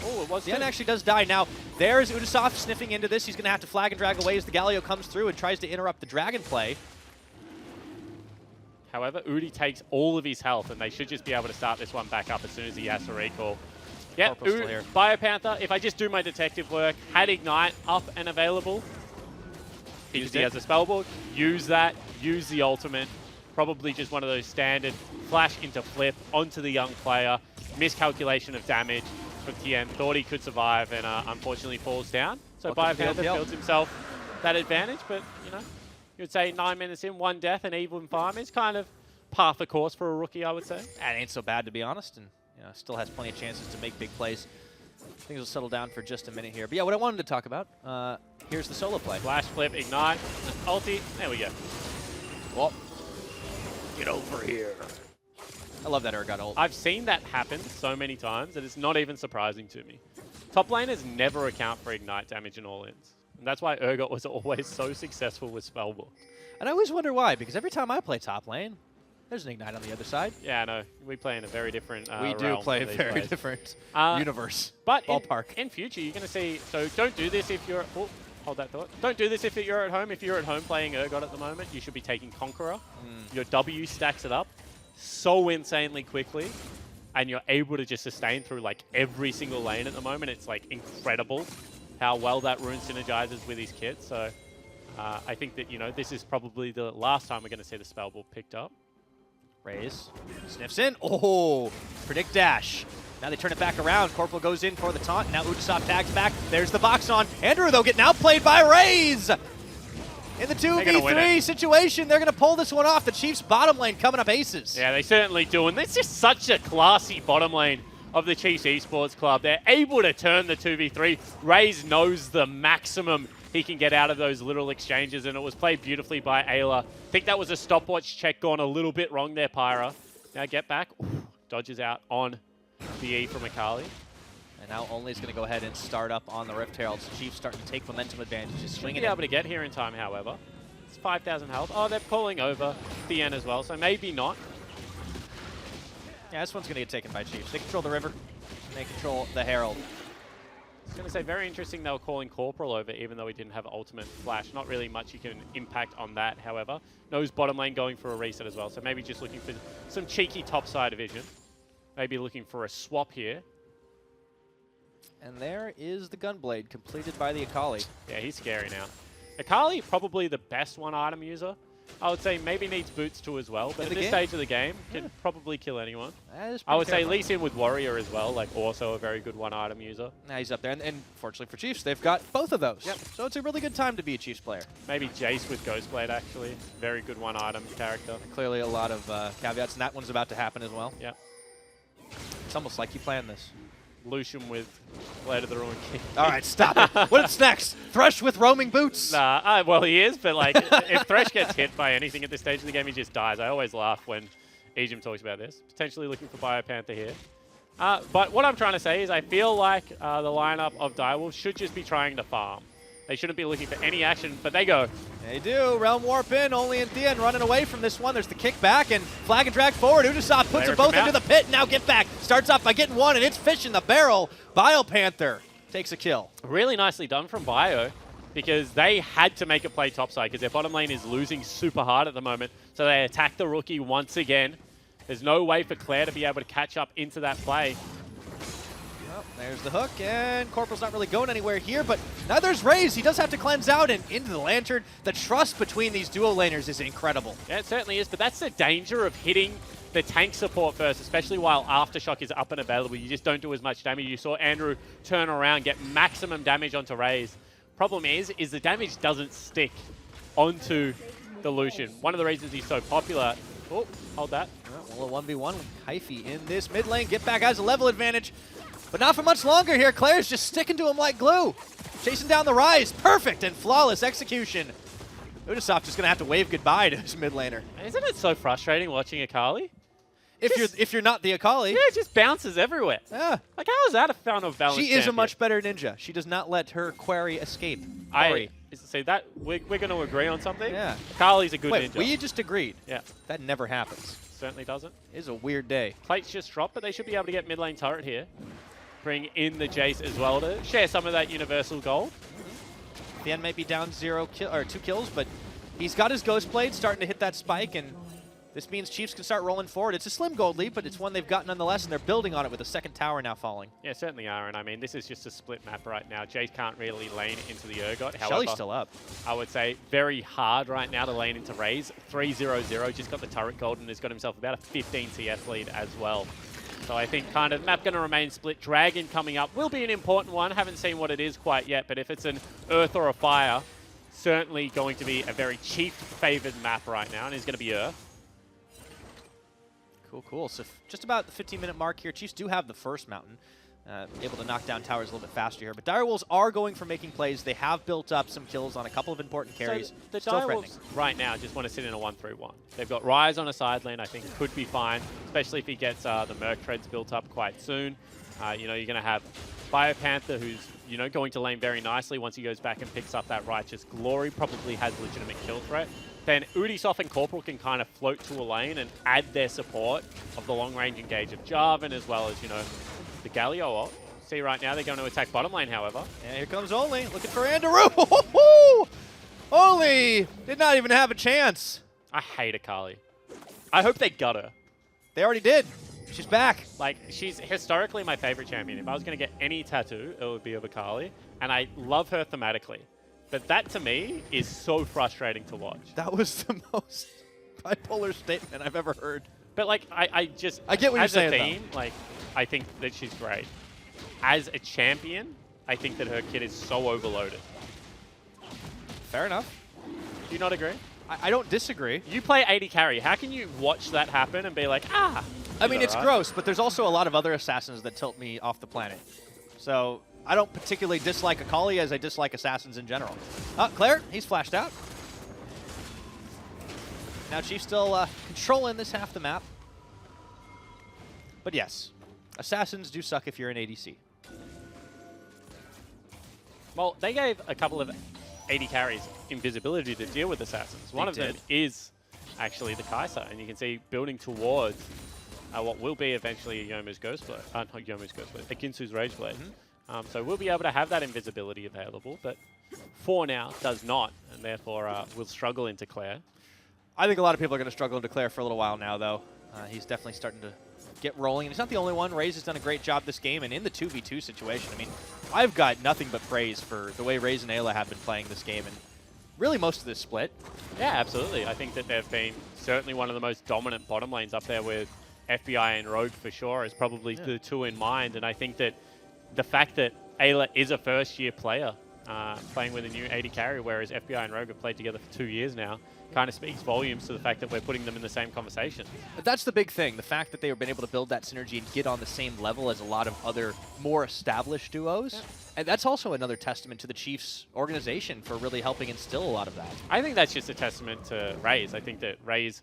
Oh, it was The end actually does die. Now, there's Ubisoft sniffing into this. He's going to have to flag and drag away as the Galio comes through and tries to interrupt the dragon play. However, Udi takes all of his health, and they should just be able to start this one back up as soon as he has to recall. Yeah, Biopanther, if I just do my detective work, had Ignite up and available, because he has a spellbook, use that, use the ultimate. Probably just one of those standard flash into flip onto the young player. Miscalculation of damage from Tien. Thought he could survive and unfortunately falls down. So Biopanther builds himself that advantage, but you know, you would say 9 minutes in, 1 death and even farm is kind of par for course for a rookie, I would say. That ain't so bad, to be honest, and you know, still has plenty of chances to make big plays. Things will settle down for just a minute here. But yeah, what I wanted to talk about, here's the solo play. Flash flip, Ignite, ulti, there we go. Well, get over here. I love that Urgot ult. I've seen that happen so many times that it's not even surprising to me. Top laners never account for Ignite damage in all-ins. And that's why Urgot was always so successful with Spellbook. And I always wonder why, because every time I play top lane, there's an Ignite on the other side. Yeah, I know. We play in a very different we do play a very different universe. But ballpark. In future, you're going to see... So don't do this if you're... Oh, hold that thought. Don't do this if you're at home. If you're at home playing Urgot at the moment, you should be taking Conqueror. Your W stacks it up so insanely quickly, and you're able to just sustain through like every single lane at the moment. It's like incredible how well that rune synergizes with his kit. So I think that, you know, this is probably the last time we're going to see the Spellbook picked up. Raze sniffs in. Oh, predict dash. Now they turn it back around. Corporal goes in for the taunt. Now Ubisoft tags back. There's the box on. Andrew, though, getting outplayed by Raze. In the 2v3 situation, they're going to pull this one off. The Chiefs bottom lane coming up aces. Yeah, they certainly do. And it's just such a classy bottom lane of the Chiefs Esports Club. They're able to turn the 2v3. Raze knows the maximum he can get out of those little exchanges, and it was played beautifully by Ayla. I think that was a stopwatch check gone a little bit wrong there, Pyra. Now get back. Ooh, dodges out on the E from Akali. And now Only is going to go ahead and start up on the Rift Heralds. Chiefs starting to take momentum advantage, just swinging be able to get here in time, however. It's 5,000 health. Oh, they're calling over the end as well, so maybe not. Yeah, this one's going to get taken by Chiefs. They control the river, and they control the Herald. I was going to say, very interesting they were calling Corporal over, even though he didn't have ultimate flash. Not really much you can impact on that, however. Knows bottom lane going for a reset as well, so maybe just looking for some cheeky topside vision. Maybe looking for a swap here. And there is the Gunblade, completed by the Akali. Yeah, he's scary now. Akali, probably the best one-item user. I would say maybe needs boots too as well, but at this stage of the game, can probably kill anyone. That is I would pretty say Lee Sin with Warrior as well, like also a very good one-item user. Now he's up there, and fortunately for Chiefs, they've got both of those. Yep. So it's a really good time to be a Chiefs player. Maybe Jace with Ghostblade, actually. Very good one-item character. Clearly a lot of caveats, and that one's about to happen as well. Yep. It's almost like you planned this. Lucian with Blade of the Ruined King. All right, stop it. What's next? Thresh with roaming boots. Nah, well, he is, but like, if Thresh gets hit by anything at this stage of the game, he just dies. I always laugh when Ejim talks about this. Potentially looking for Biopanther here. But what I'm trying to say is I feel like the lineup of Direwolves should just be trying to farm. They shouldn't be looking for any action, but they go. They do. Realm Warp in, only in Thea, and running away from this one. There's the kick back, and flag and drag forward. Udasoft puts them both into the pit. Now get back. Starts off by getting one, and it's fish in the barrel. Biopanther takes a kill. Really nicely done from Bio, because they had to make a play topside, because their bottom lane is losing super hard at the moment. So they attack the rookie once again. There's no way for Claire to be able to catch up into that play. Well, there's the hook, and Corporal's not really going anywhere here, but neither's Raze. He does have to cleanse out and into the Lantern. The trust between these duo laners is incredible. Yeah, it certainly is, but that's the danger of hitting the tank support first, especially while Aftershock is up and available. You just don't do as much damage. You saw Andrew turn around, get maximum damage onto Raze. Problem is the damage doesn't stick onto the Lucian. One of the reasons he's so popular. Oh, hold that. Well, a 1v1 with Hyphy in this mid lane. Get back has a level advantage. But not for much longer here. Claire's just sticking to him like glue. Chasing down the Rise. Perfect and flawless execution. Udasoft just going to have to wave goodbye to his mid laner. Isn't it so frustrating watching Akali? If you're not the Akali. Yeah, it just bounces everywhere. Yeah. Like, how is that a fountain of balance? She is a much better ninja. She does not let her quarry escape. See that we're going to agree on something? Yeah. Akali's a good Wait, ninja. we just agreed. Yeah. That never happens. Certainly doesn't. It is a weird day. Plates just dropped, but they should be able to get mid lane turret here. Bring in the Jace as well to share some of that universal gold. The end may be down 2 kills, but he's got his Ghost Blade starting to hit that spike, and this means Chiefs can start rolling forward. It's a slim gold lead, but it's one they've got nonetheless, and they're building on it with a second tower now falling. Yeah, certainly are, and I mean, this is just a split map right now. Jace can't really lane into the Urgot. However, Shelly's still up. I would say very hard right now to lane into Raze. 3-0-0, just got the turret gold and has got himself about a 15 CF lead as well. So I think kind of map going to remain split. Dragon coming up will be an important one. Haven't seen what it is quite yet, but if it's an Earth or a Fire, certainly going to be a very Chief-favored map right now, and is going to be Earth. Cool. So just about the 15-minute mark here. Chiefs do have the first mountain. Able to knock down towers a little bit faster here. But Direwolves are going for making plays. They have built up some kills on a couple of important carries. So the Still Direwolves right now just want to sit in a 1-3-1. They've got Rise on a side lane, I think could be fine, especially if he gets the Merc Treads built up quite soon. You're going to have Biopanther, who's going to lane very nicely once he goes back and picks up that Righteous Glory. Probably has legitimate kill threat. Then Udasoft and Corporal can kind of float to a lane and add their support of the long-range engage of Jarvan, as well as, the Galio ult. See right now they're going to attack bottom lane, however. And here comes Only, looking for Andrew. Only did not even have a chance. I hate Akali. I hope they gut her. They already did. She's back. Like, she's historically my favorite champion. If I was going to get any tattoo, it would be of Akali. And I love her thematically. But that, to me, is so frustrating to watch. That was the most bipolar statement I've ever heard. But, like, I get what you're saying, as a theme, like, I think that she's great. As a champion, I think that her kit is so overloaded. Fair enough. Do you not agree? I don't disagree. You play 80 carry. How can you watch that happen and be like, ah? I mean, it's gross, but there's also a lot of other assassins that tilt me off the planet. So I don't particularly dislike Akali as I dislike assassins in general. Claire, he's flashed out. Now Chief's still controlling this half the map. But yes, assassins do suck if you're an ADC. Well, they gave a couple of 80 carries invisibility to deal with assassins. One of them is actually the Kai'Sa, and you can see building towards what will be eventually Yomu's Ghostblade. Not Yomu's Ghostblade, Akinsu's Rageblade. So we'll be able to have that invisibility available, but for now does not, and therefore will struggle into Claire. I think a lot of people are going to struggle into Claire for a little while now, though. He's definitely starting to get rolling, and he's not the only one. Raze has done a great job this game, and in the 2v2 situation, I mean, I've got nothing but praise for the way Raze and Ayla have been playing this game, and really most of this split. Yeah, absolutely. I think that they've been certainly one of the most dominant bottom lanes up there with FBI and Rogue for sure is probably the two in mind. And I think that the fact that Ayla is a first-year player playing with a new AD carry, whereas FBI and Rogue have played together for 2 years now, kind of speaks volumes to the fact that we're putting them in the same conversation. But that's the big thing, the fact that they've been able to build that synergy and get on the same level as a lot of other more established duos. Yeah. And that's also another testament to the Chiefs organization for really helping instill a lot of that. I think that's just a testament to Raze. I think that Raze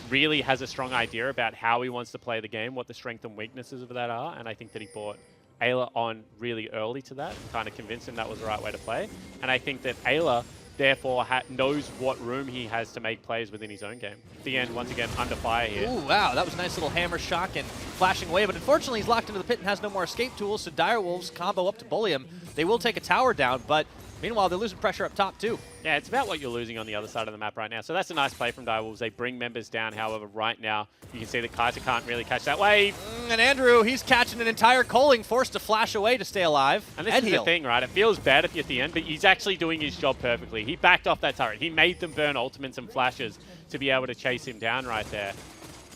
really has a strong idea about how he wants to play the game, what the strengths and weaknesses of that are, and I think that he brought Ayla on really early to that and kind of convinced him that was the right way to play. And I think that Ayla therefore knows what room he has to make plays within his own game. The end, once again, under fire here. Ooh, wow, that was a nice little hammer shock and flashing away, but unfortunately he's locked into the pit and has no more escape tools, so Direwolves combo up to bully him. They will take a tower down, but meanwhile, they're losing pressure up top, too. Yeah, it's about what you're losing on the other side of the map right now. So that's a nice play from Direwolves. They bring members down. However, right now, you can see that Kaiser can't really catch that wave. And Andrew, he's catching an entire Coling, forced to flash away to stay alive. And this is the thing, right? It feels bad if you're at the end, but he's actually doing his job perfectly. He backed off that turret. He made them burn ultimates and flashes to be able to chase him down right there.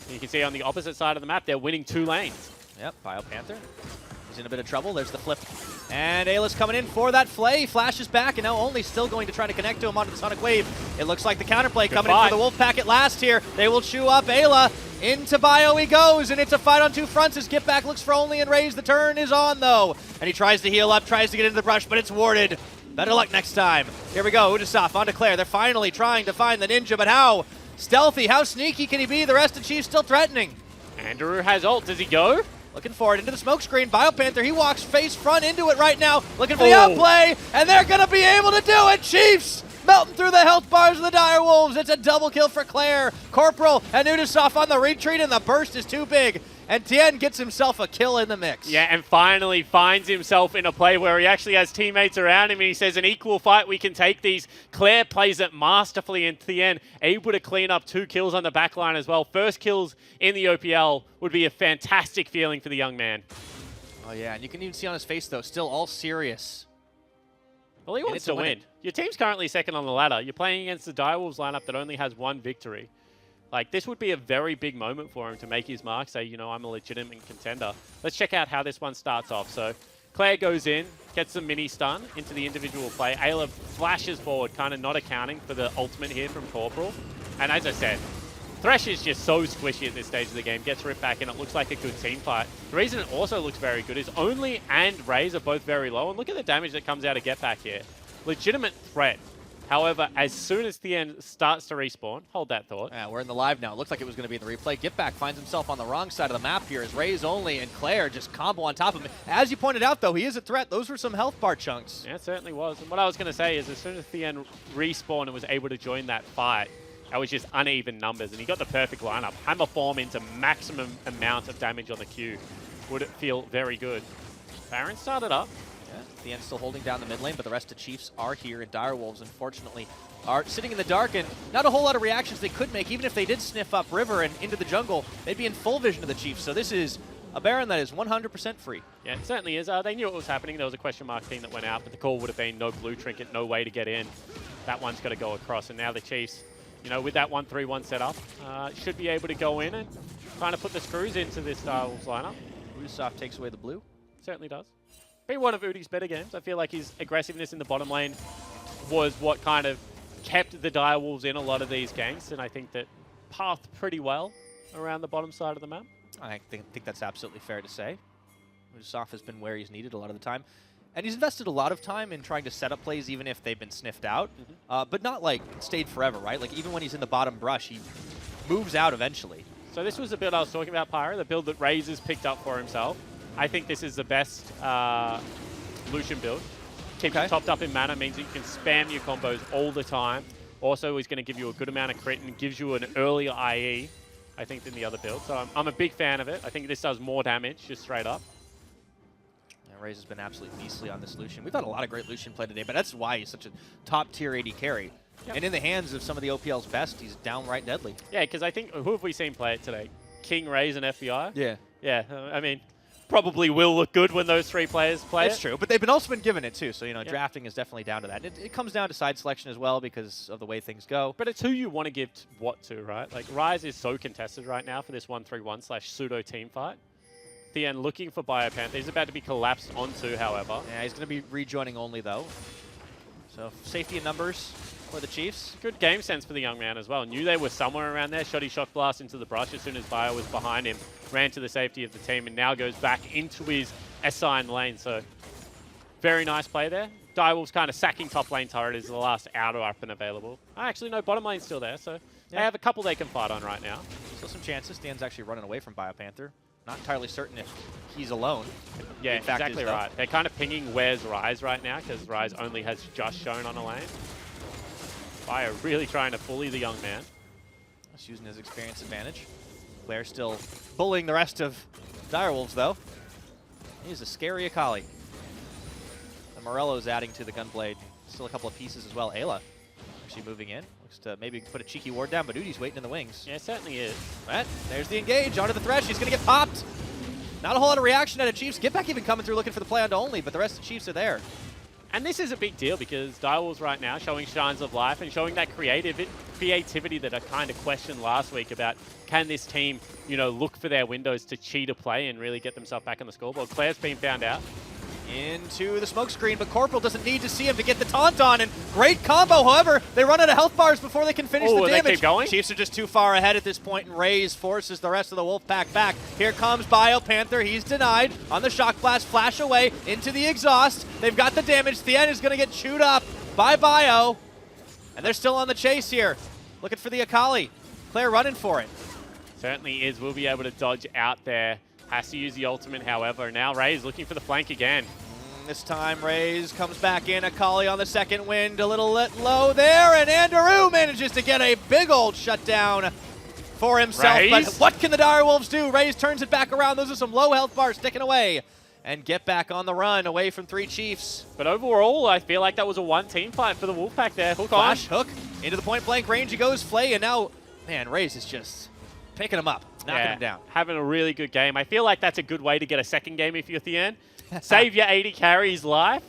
And you can see on the opposite side of the map, they're winning 2 lanes. Yep, BioPanther. He's in a bit of trouble. There's the flip. And Ayla's coming in for that flay. Flashes back, and now only still going to try to connect to him onto the Sonic Wave. It looks like the counterplay coming in for the Wolfpack at last here. They will chew up Ayla. Into Bio he goes, and it's a fight on 2 fronts as Get Back looks for only and Raze. The turn is on, though. And he tries to heal up, tries to get into the brush, but it's warded. Better luck next time. Here we go. Udasoft onto Claire. They're finally trying to find the ninja, but how stealthy, how sneaky can he be? The rest of Chiefs still threatening. Andrew has ult. Does he go? Looking for it into the smoke screen. BioPanther, he walks face front into it right now. Looking for the outplay, and they're going to be able to do it. Chiefs melting through the health bars of the Direwolves. It's a double kill for Claire. Corporal and Udasoft on the retreat, and the burst is too big. And Tien gets himself a kill in the mix. Yeah, and finally finds himself in a play where he actually has teammates around him, and he says, an equal fight, we can take these. Claire plays it masterfully, and Tien able to clean up 2 kills on the back line as well. First kills in the OPL would be a fantastic feeling for the young man. Oh, yeah, and you can even see on his face, though, still all serious. Well, he wants to win. Your team's currently second on the ladder. You're playing against the Direwolves lineup that only has 1 victory. Like, this would be a very big moment for him to make his mark, say, you know, I'm a legitimate contender. Let's check out how this one starts off. So, Claire goes in, gets the mini stun into the individual play. Ayla flashes forward, kind of not accounting for the ultimate here from Corporal. And as I said, Thresh is just so squishy at this stage of the game, gets ripped back, and it looks like a good team fight. The reason it also looks very good is Only and Raze are both very low, and look at the damage that comes out of Get Back here. Legitimate threat. However, as soon as the end starts to respawn, hold that thought. Yeah, we're in the live now. It looks like it was going to be in the replay. Get Back finds himself on the wrong side of the map here as Raze Only and Claire just combo on top of him. As you pointed out, though, he is a threat. Those were some health bar chunks. Yeah, it certainly was. And what I was going to say is as soon as the end respawned and was able to join that fight, that was just uneven numbers, and he got the perfect lineup. Hammer form into maximum amount of damage on the Q. Would it feel very good? Baron started up. Yeah, the end still holding down the mid lane, but the rest of Chiefs are here, and Direwolves, unfortunately, are sitting in the dark, and not a whole lot of reactions they could make. Even if they did sniff up River and into the jungle, they'd be in full vision of the Chiefs. So this is a Baron that is 100% free. Yeah, it certainly is. They knew what was happening. There was a question mark team that went out, but the call would have been no blue trinket, no way to get in. That one's got to go across, and now the Chiefs, you know, with that 1-3-1 setup, should be able to go in and kind of put the screws into this Direwolves lineup. Udasoft takes away the blue. Certainly does. Been one of Udi's better games. I feel like his aggressiveness in the bottom lane was what kind of kept the Direwolves in a lot of these games, and I think that pathed pretty well around the bottom side of the map. I think that's absolutely fair to say. Udasoft has been where he's needed a lot of the time. And he's invested a lot of time in trying to set up plays even if they've been sniffed out, but not like stayed forever, right? Like even when he's in the bottom brush, he moves out eventually. So this was the build I was talking about, Pyro, the build that Raze has picked up for himself. I think this is the best Lucian build. Keeps you topped up in mana, means that you can spam your combos all the time. Also, he's going to give you a good amount of crit and gives you an earlier IE, I think, than the other build. So I'm a big fan of it. I think this does more damage, just straight up. Raze has been absolutely beastly on this Lucian. We've had a lot of great Lucian play today, but that's why he's such a top-tier AD carry. Yep. And in the hands of some of the OPL's best, he's downright deadly. Yeah, because I think, who have we seen play it today? King, Raze, and FBI? Yeah. Yeah, I mean, probably will look good when those 3 players play It's it. true, but they've also been given it too. So, Yeah. drafting is definitely down to that. It comes down to side selection as well because of the way things go. But it's who you want to give what to, right? Like, Rise is so contested right now for this 1-3-1/pseudo team fight. Thien looking for BioPanther. He's about to be collapsed onto, however. Yeah, he's going to be rejoining only, though. So, safety in numbers for the Chiefs. Good game sense for the young man as well. Knew they were somewhere around there. Shotty shock blast into the brush as soon as Bio was behind him. Ran to the safety of the team and now goes back into his assigned lane. So very nice play there. Direwolves kind of sacking top lane turret is the last outer up and available. Actually, no, bottom lane's still there. So they have a couple they can fight on right now. Still some chances. Dan's actually running away from BioPanther. Not entirely certain if he's alone. Yeah, In fact exactly is, though. right. They're kind of pinging where's Rise right now because Rise only has just shown on a lane. Bio really trying to bully the young man. Just using his experience advantage. Blair still bullying the rest of Direwolves, though. He's a scary Akali. The Morello's adding to the Gunblade. Still a couple of pieces as well. Ayla actually moving in. Looks to maybe put a cheeky ward down, but Udi's waiting in the wings. Yeah, it certainly is. Right, there's the engage. Onto the Thresh. He's going to get popped. Not a whole lot of reaction out of Chiefs. Get back even coming through looking for the play onto only, but the rest of the Chiefs are there. And this is a big deal because Direwolves right now showing shines of life and showing that creativity that I kind of questioned last week about can this team, look for their windows to cheat a play and really get themselves back on the scoreboard. Claire's been found out. Into the smoke screen, but Corporal doesn't need to see him to get the taunt on, and great combo. However, they run out of health bars before they can finish the damage. They keep going? Chiefs are just too far ahead at this point, and Raze forces the rest of the Wolfpack back. Here comes BioPanther. He's denied on the Shock Blast. Flash away into the exhaust. They've got the damage. Thien is going to get chewed up by Bio, and they're still on the chase here. Looking for the Akali. Claire running for it. Certainly is. Will be able to dodge out there. Has to use the ultimate, however. Now Ray's looking for the flank again. This time, Raze comes back in. Akali on the second wind, a little lit low there, and Anderu manages to get a big old shutdown for himself. Raze? But what can the Direwolves do? Raze turns it back around. Those are some low health bars sticking away. And get back on the run, away from 3 Chiefs. But overall, I feel like that was a one-team fight for the Wolfpack there. Hook Flash, on. hook, into the point-blank range he goes. Flay, and now, man, Raze is just picking him up, knocking him down. Having a really good game. I feel like that's a good way to get a second game if you're Thien. Save your 80 carries life,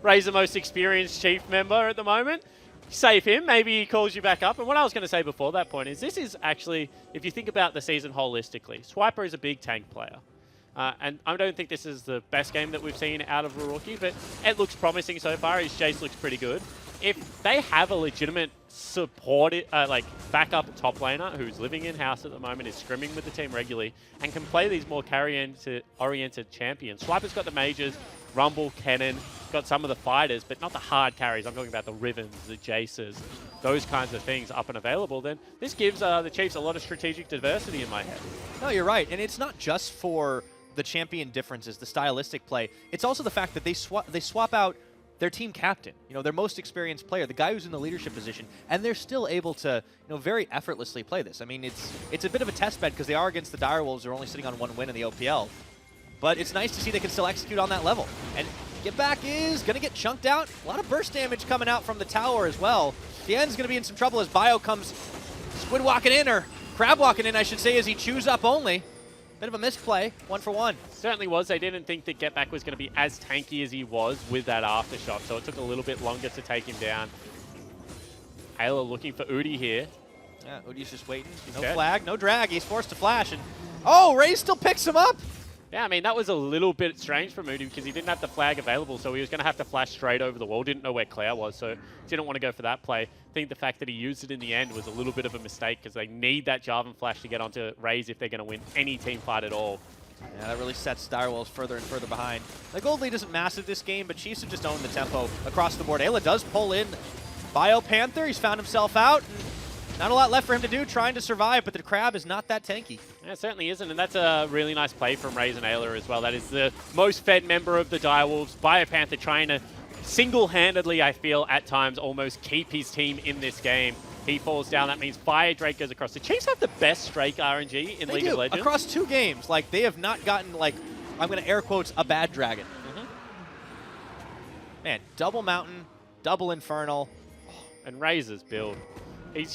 Ray's the most experienced Chief member at the moment. Save him, maybe he calls you back up. And what I was going to say before that point is this is actually, if you think about the season holistically, Swiper is a big tank player. And I don't think this is the best game that we've seen out of Ruroki, but it looks promising so far. His chase looks pretty good. If they have a legitimate support, backup top laner who's living in-house at the moment, is scrimming with the team regularly, and can play these more carry-oriented champions. Swiper's got the mages, Rumble, Kennen, got some of the fighters, but not the hard carries. I'm talking about the Rivens, the Jaces, those kinds of things up and available. Then this gives the Chiefs a lot of strategic diversity in my head. No, you're right. And it's not just for the champion differences, the stylistic play. It's also the fact that they swap out their team captain, their most experienced player, the guy who's in the leadership position, and they're still able to, very effortlessly play this. I mean, it's a bit of a test bed because they are against the Direwolves, who are only sitting on 1 win in the OPL. But it's nice to see they can still execute on that level. And Get Back is going to get chunked out. A lot of burst damage coming out from the tower as well. Tien's going to be in some trouble as Bio comes squid walking in, or crab walking in, I should say, as he chews up only. Bit of a misplay, 1 for 1. Certainly was. They didn't think that Get Back was going to be as tanky as he was with that aftershock, so it took a little bit longer to take him down. Ayla looking for Udi here. Yeah, Udi's just waiting. No dead. flag, no drag. He's forced to flash, and oh, Ray still picks him up. Yeah, I mean, that was a little bit strange for Udi because he didn't have the flag available, so he was going to have to flash straight over the wall. Didn't know where Claire was, so didn't want to go for that play. I think the fact that he used it in the end was a little bit of a mistake because they need that Jarvan flash to get onto Raze if they're going to win any team fight at all. Yeah, that really sets Direwolves further and further behind. The gold lead isn't massive this game, but Chiefs have just owned the tempo across the board. Ayla does pull in BioPanther. He's found himself out. And not a lot left for him to do, trying to survive, but the crab is not that tanky. Yeah, it certainly isn't, and that's a really nice play from Raze and Ayla as well. That is the most fed member of the Direwolves. BioPanther trying to single-handedly, I feel, at times almost keep his team in this game. He falls down. That means Fire Drake goes across. The Chiefs have the best Drake RNG in League of Legends. Across 2 games. Like, they have not gotten, I'm going to air quotes, a bad dragon. Man, double Mountain, double Infernal. And Raze's build. He's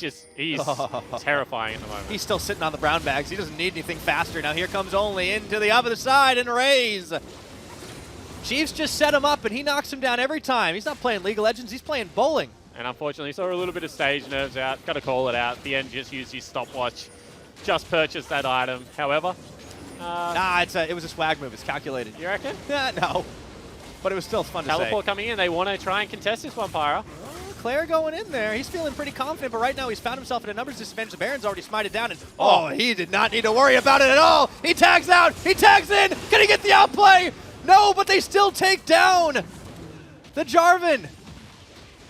terrifying at the moment. He's still sitting on the brown bags. He doesn't need anything faster. Now here comes Only into the other side and Raze. Chiefs just set him up and he knocks him down every time. He's not playing League of Legends, he's playing bowling. And unfortunately, saw a little bit of stage nerves out. Got to call it out. The end just used his stopwatch. Just purchased that item. However, Nah, it was a swag move. It's calculated. You reckon? No. But it was still fun to say. Teleport coming in. They want to try and contest this one, Pyra. Claire going in there. He's feeling pretty confident, but right now he's found himself in a numbers disadvantage. The Baron's already smited down, and he did not need to worry about it at all. He tags out. He tags in. Can he get the outplay? No, but they still take down the Jarvan.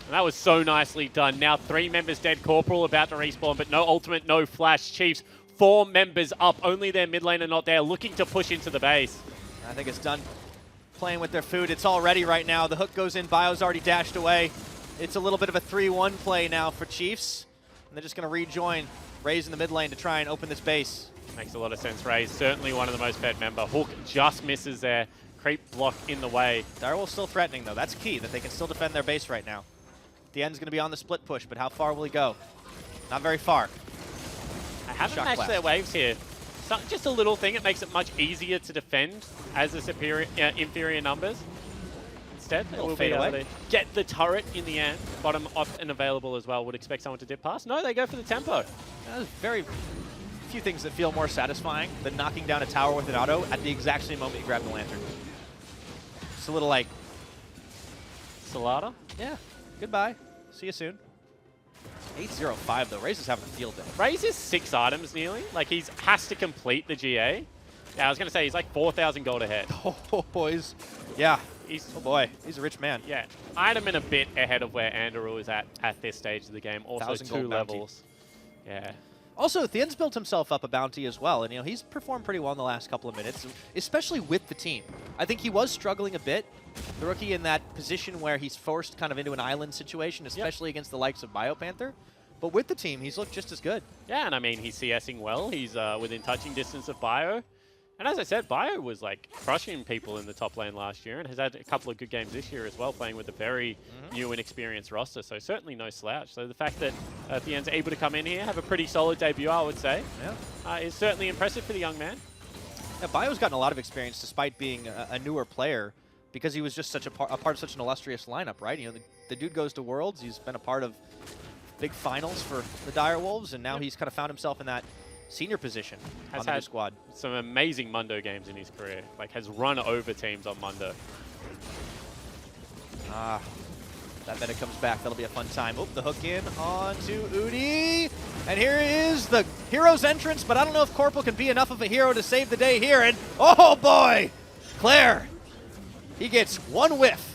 And that was so nicely done. Now 3 members dead. Corporal about to respawn, but no ultimate, no flash. Chiefs, 4 members up. Only their mid laner not there, looking to push into the base. I think it's done playing with their food. It's all ready right now. The hook goes in. Bio's already dashed away. It's a little bit of a 3-1 play now for Chiefs. And they're just going to rejoin Raze in the mid lane to try and open this base. Makes a lot of sense. Raze, certainly one of the most fed member. Hook just misses there. Creep block in the way. Direwolf's still threatening, though. That's key, that they can still defend their base right now. The end's going to be on the split push, but how far will he go? Not very far. I haven't Shock matched blast. their waves here. So, just a little thing. It makes it much easier to defend as the inferior numbers. Instead, they will be able to get the turret in the end. Bottom off and available as well. Would expect someone to dip past. No, they go for the tempo. There's very few things that feel more satisfying than knocking down a tower with an auto at the exact same moment you grab the lantern. Just a little like, Salada? yeah, goodbye. See you soon. 8-0-5 though. Raze is having a field day. Raze is 6 items nearly. Like, he has to complete the GA. Yeah, I was going to say, he's like 4,000 gold ahead. Oh, boys. Yeah. He's, Oh, boy. He's a rich man. yeah, item and a bit ahead of where Andrew is at this stage of the game. Also 1,000 2 gold bounty. levels. Yeah. Also, Thien's built himself up a bounty as well, and he's performed pretty well in the last couple of minutes, especially with the team. I think he was struggling a bit, the rookie, in that position where he's forced kind of into an island situation, especially against the likes of BioPanther. But with the team, he's looked just as good. Yeah, and I mean, he's CSing well. He's within touching distance of Bio. And as I said, Bio was like crushing people in the top lane last year and has had a couple of good games this year as well, playing with a very new and experienced roster. So certainly no slouch. So the fact that Thien's able to come in here, have a pretty solid debut, I would say, is certainly impressive for the young man. Yeah, Bio's gotten a lot of experience despite being a newer player because he was just such a part of such an illustrious lineup, right? The dude goes to Worlds. He's been a part of big finals for the Direwolves, and now he's kind of found himself in that senior position on the new squad. Some amazing Mundo games in his career. Like, has run over teams on Mundo. That meta comes back. That'll be a fun time. Oh, the hook in onto Udi. And here is the hero's entrance, but I don't know if Corporal can be enough of a hero to save the day here. And, oh boy, Claire, he gets one whiff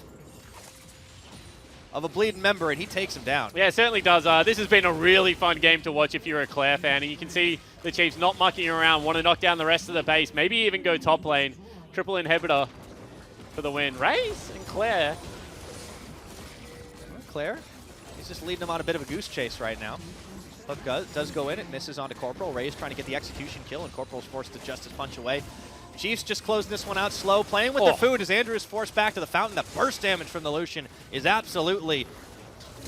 of a bleeding member, and he takes him down. Yeah, it certainly does. This has been a really fun game to watch if you're a Claire fan, and you can see the Chiefs not mucking around, want to knock down the rest of the base, maybe even go top lane. Triple inhibitor for the win. Raze and Claire. Claire, he's just leading him on a bit of a goose chase right now. Hook does go in, it misses onto Corporal. Raze trying to get the execution kill, and Corporal's forced to justice punch away. Chiefs just closing this one out slow, playing with their food as Andrew is forced back to the fountain. The burst damage from the Lucian is absolutely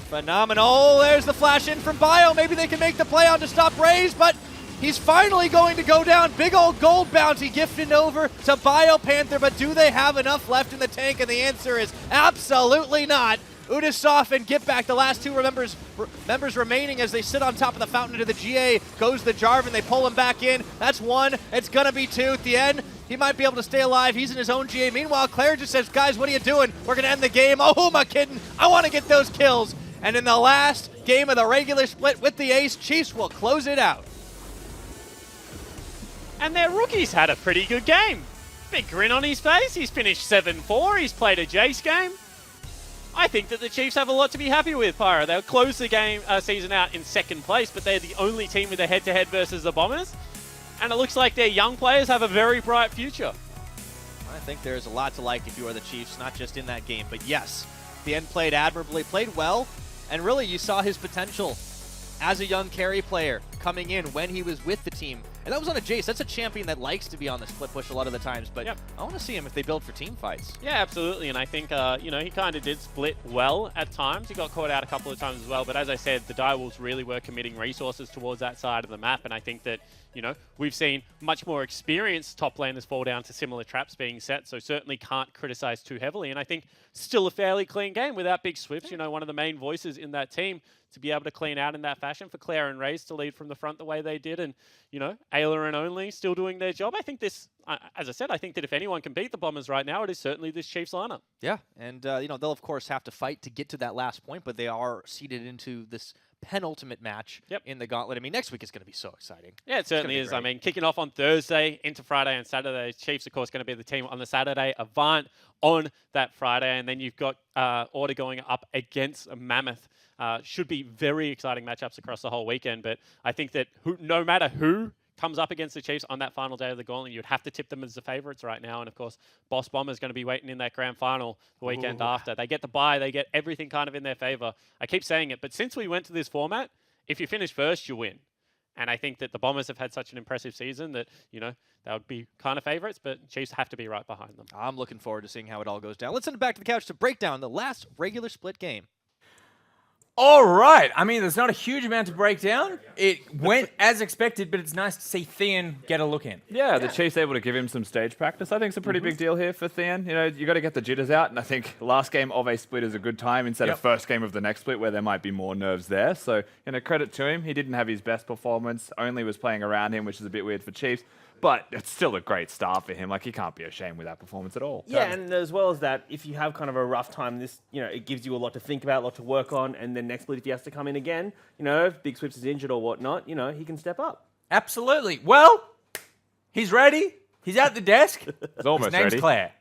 phenomenal. There's the flash in from Bio. Maybe they can make the play on to stop Raze, but he's finally going to go down. Big old gold bounty gifted over to BioPanther, but do they have enough left in the tank? And the answer is absolutely not. Udisoft and Get Back, the last two members remaining as they sit on top of the fountain into the GA. Goes the Jarvan, they pull him back in. That's one, it's gonna be two. At the end, he might be able to stay alive. He's in his own GA. Meanwhile, Claire just says, guys, what are you doing? We're gonna end the game. Oh, who am I kidding? I wanna get those kills. And in the last game of the regular split with the ace, Chiefs will close it out. And their rookie's had a pretty good game. Big grin on his face. He's finished 7-4. He's played a Jace game. I think that the Chiefs have a lot to be happy with, Pyra. They'll close the game season out in second place, but they're the only team with a head-to-head versus the Bombers. And it looks like their young players have a very bright future. I think there's a lot to like if you are the Chiefs, not just in that game. But yes, the end played admirably, played well, and really you saw his potential as a young carry player. coming in when he was with the team. And that was on a Jace. That's a champion that likes to be on the split push a lot of the times, but I want to see him if they build for team fights. Yeah, absolutely. And I think, you know, he kind of did split well at times. He got caught out a couple of times as well. But as I said, the Direwolves really were committing resources towards that side of the map. And I think that, you know, we've seen much more experienced top laners fall down to similar traps being set. So certainly can't criticize too heavily. And I think still a fairly clean game without big Swifts, you know, one of the main voices in that team, to be able to clean out in that fashion, for Claire and Raze to lead from the front the way they did, and, you know, Ayla and Only still doing their job. I think this, as I said, I think that if anyone can beat the Bombers right now, it is certainly this Chiefs lineup. Yeah, and, you know, they'll, of course, have to fight to get to that last point, but they are seeded into this penultimate match in the gauntlet. I mean, next week is going to be so exciting. Yeah, it certainly is. Great. I mean, kicking off on Thursday into Friday and Saturday. Chiefs, of course, going to be the team on the Saturday. Avant on that Friday. And then you've got Order going up against Mammoth. Should be very exciting matchups across the whole weekend. But I think that no matter who comes up against the Chiefs on that final day of the gauntlet, you'd have to tip them as the favourites right now. And, of course, Boss Bomber is going to be waiting in that grand final the weekend after. They get the bye. They get everything kind of in their favour. I keep saying it, but since we went to this format, if you finish first, you win. And I think that the Bombers have had such an impressive season that, you know, they would be kind of favourites, but Chiefs have to be right behind them. I'm looking forward to seeing how it all goes down. Let's send it back to the couch to break down the last regular split game. All right. I mean, there's not a huge amount to break down. It went as expected, but it's nice to see Thean get a look in. Yeah, the Chiefs able to give him some stage practice. I think it's a pretty big deal here for Thean. You know, you got to get the jitters out, and I think last game of a split is a good time instead of first game of the next split where there might be more nerves there. So, you know, credit to him. He didn't have his best performance. Only was playing around him, which is a bit weird for Chiefs. But it's still a great start for him. Like, he can't be ashamed with that performance at all. Yeah, and as well as that, if you have kind of a rough time, this, you know, it gives you a lot to think about, a lot to work on, and then next split, if he has to come in again, you know, if Big Swips is injured or whatnot, you know, he can step up. Absolutely. Well, he's ready. He's at the desk. He's almost his name's ready. Claire.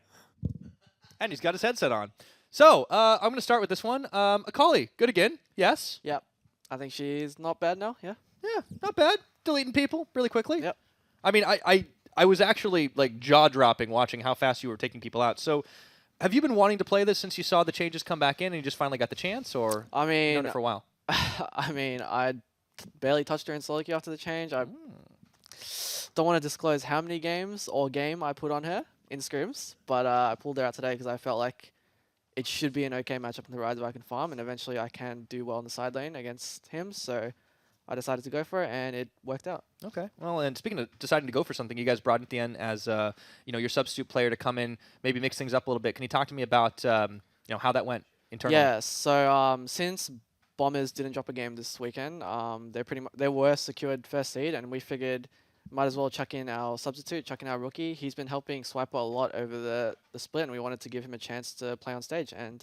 And he's got his headset on. So, I'm going to start with this one. Akali, good again. Yes? Yep. I think she's not bad now, yeah. Yeah, not bad. Deleting people really quickly. Yep. I mean, I was actually, like, jaw-dropping watching how fast you were taking people out. So, have you been wanting to play this since you saw the changes come back in and you just finally got the chance, or I mean, known it for a while? I mean, I barely touched her in solo queue after the change. I don't want to disclose how many games or game I put on her in scrims, but I pulled her out today because I felt like it should be an okay matchup in the rides where I can farm, and eventually I can do well in the side lane against him, so I decided to go for it, and it worked out. Okay. Well, and speaking of deciding to go for something, you guys brought in at the end as you know, your substitute player to come in, maybe mix things up a little bit. Can you talk to me about you know, how that went internally? Yeah. So since Bombers didn't drop a game this weekend, they were secured first seed, and we figured might as well chuck in our substitute, chuck in our rookie. He's been helping Swiper a lot over the split, and we wanted to give him a chance to play on stage, and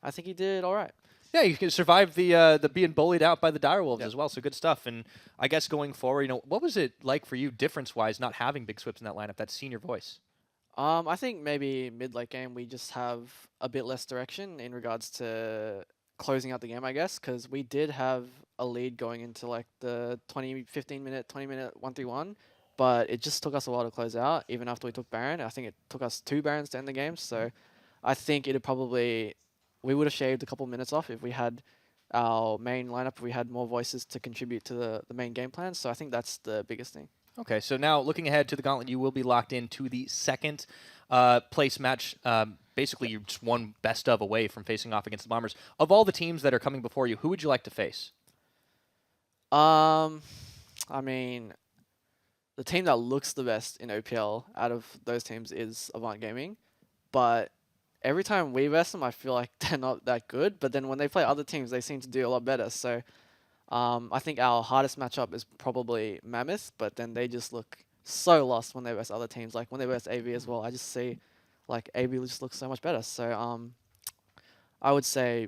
I think he did all right. Yeah, you can survive the being bullied out by the Direwolves as well, so good stuff. And I guess going forward, you know, what was it like for you difference-wise not having Big Swips in that lineup, that senior voice? I think maybe mid-late game we just have a bit less direction in regards to closing out the game, I guess, because we did have a lead going into like the 15-minute, 20-minute 1-3-1, but it just took us a while to close out, even after we took Baron. I think it took us 2 Barons to end the game, so I think we would have shaved a couple minutes off if we had our main lineup, if we had more voices to contribute to the main game plan. So I think that's the biggest thing. Okay, so now looking ahead to the Gauntlet, you will be locked into the second place match. Basically, you're just one best of away from facing off against the Bombers. Of all the teams that are coming before you, who would you like to face? I mean, the team that looks the best in OPL out of those teams is Avant Gaming, but every time we verse them, I feel like they're not that good. But then when they play other teams, they seem to do a lot better. So I think our hardest matchup is probably Mammoth, but then they just look so lost when they verse other teams. Like when they verse AV as well, I just see like AV just looks so much better. So I would say,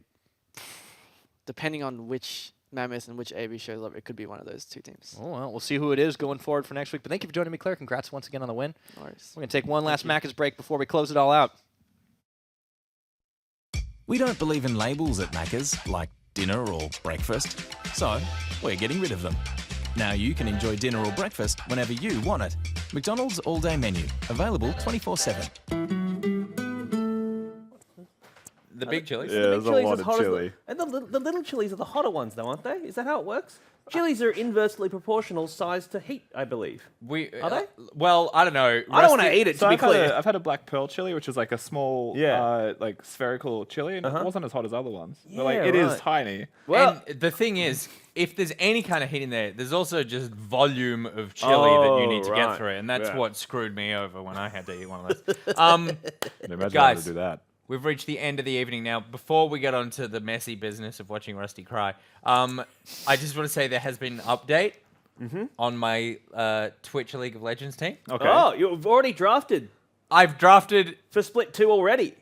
depending on which Mammoth and which AV shows up, it could be one of those two teams. Oh, well, we'll see who it is going forward for next week. But thank you for joining me, Claire. Congrats once again on the win. No worries. We're going to take one last Macca's break before we close it all out. We don't believe in labels at Macca's, like dinner or breakfast, so we're getting rid of them. Now you can enjoy dinner or breakfast whenever you want it. McDonald's all-day menu, available 24/7. The big chilies. Yeah, The big there's a chilies lot as of hot as chili. and the little chilies are the hotter ones, though, aren't they? Is that how it works? Chilies are inversely proportional size to heat, I believe. Are they? Well, I don't know. I don't want to Rusty- eat it, to So be I've had, clear. I've had a black pearl chili, which is like a small, Yeah. like spherical chili, and it wasn't as hot as other ones. But like Yeah, it is right. tiny. Well, and the thing is, if there's any kind of heat in there, there's also just volume of chili that you need to get right. through, and that's Yeah. what screwed me over when I had to eat one of those. Imagine having Guys. to do that. We've reached the end of the evening now. Before we get on to the messy business of watching Rusty cry, I just want to say there has been an update on my Twitch League of Legends team. Okay. Oh, you've already drafted I've drafted for Split 2 already.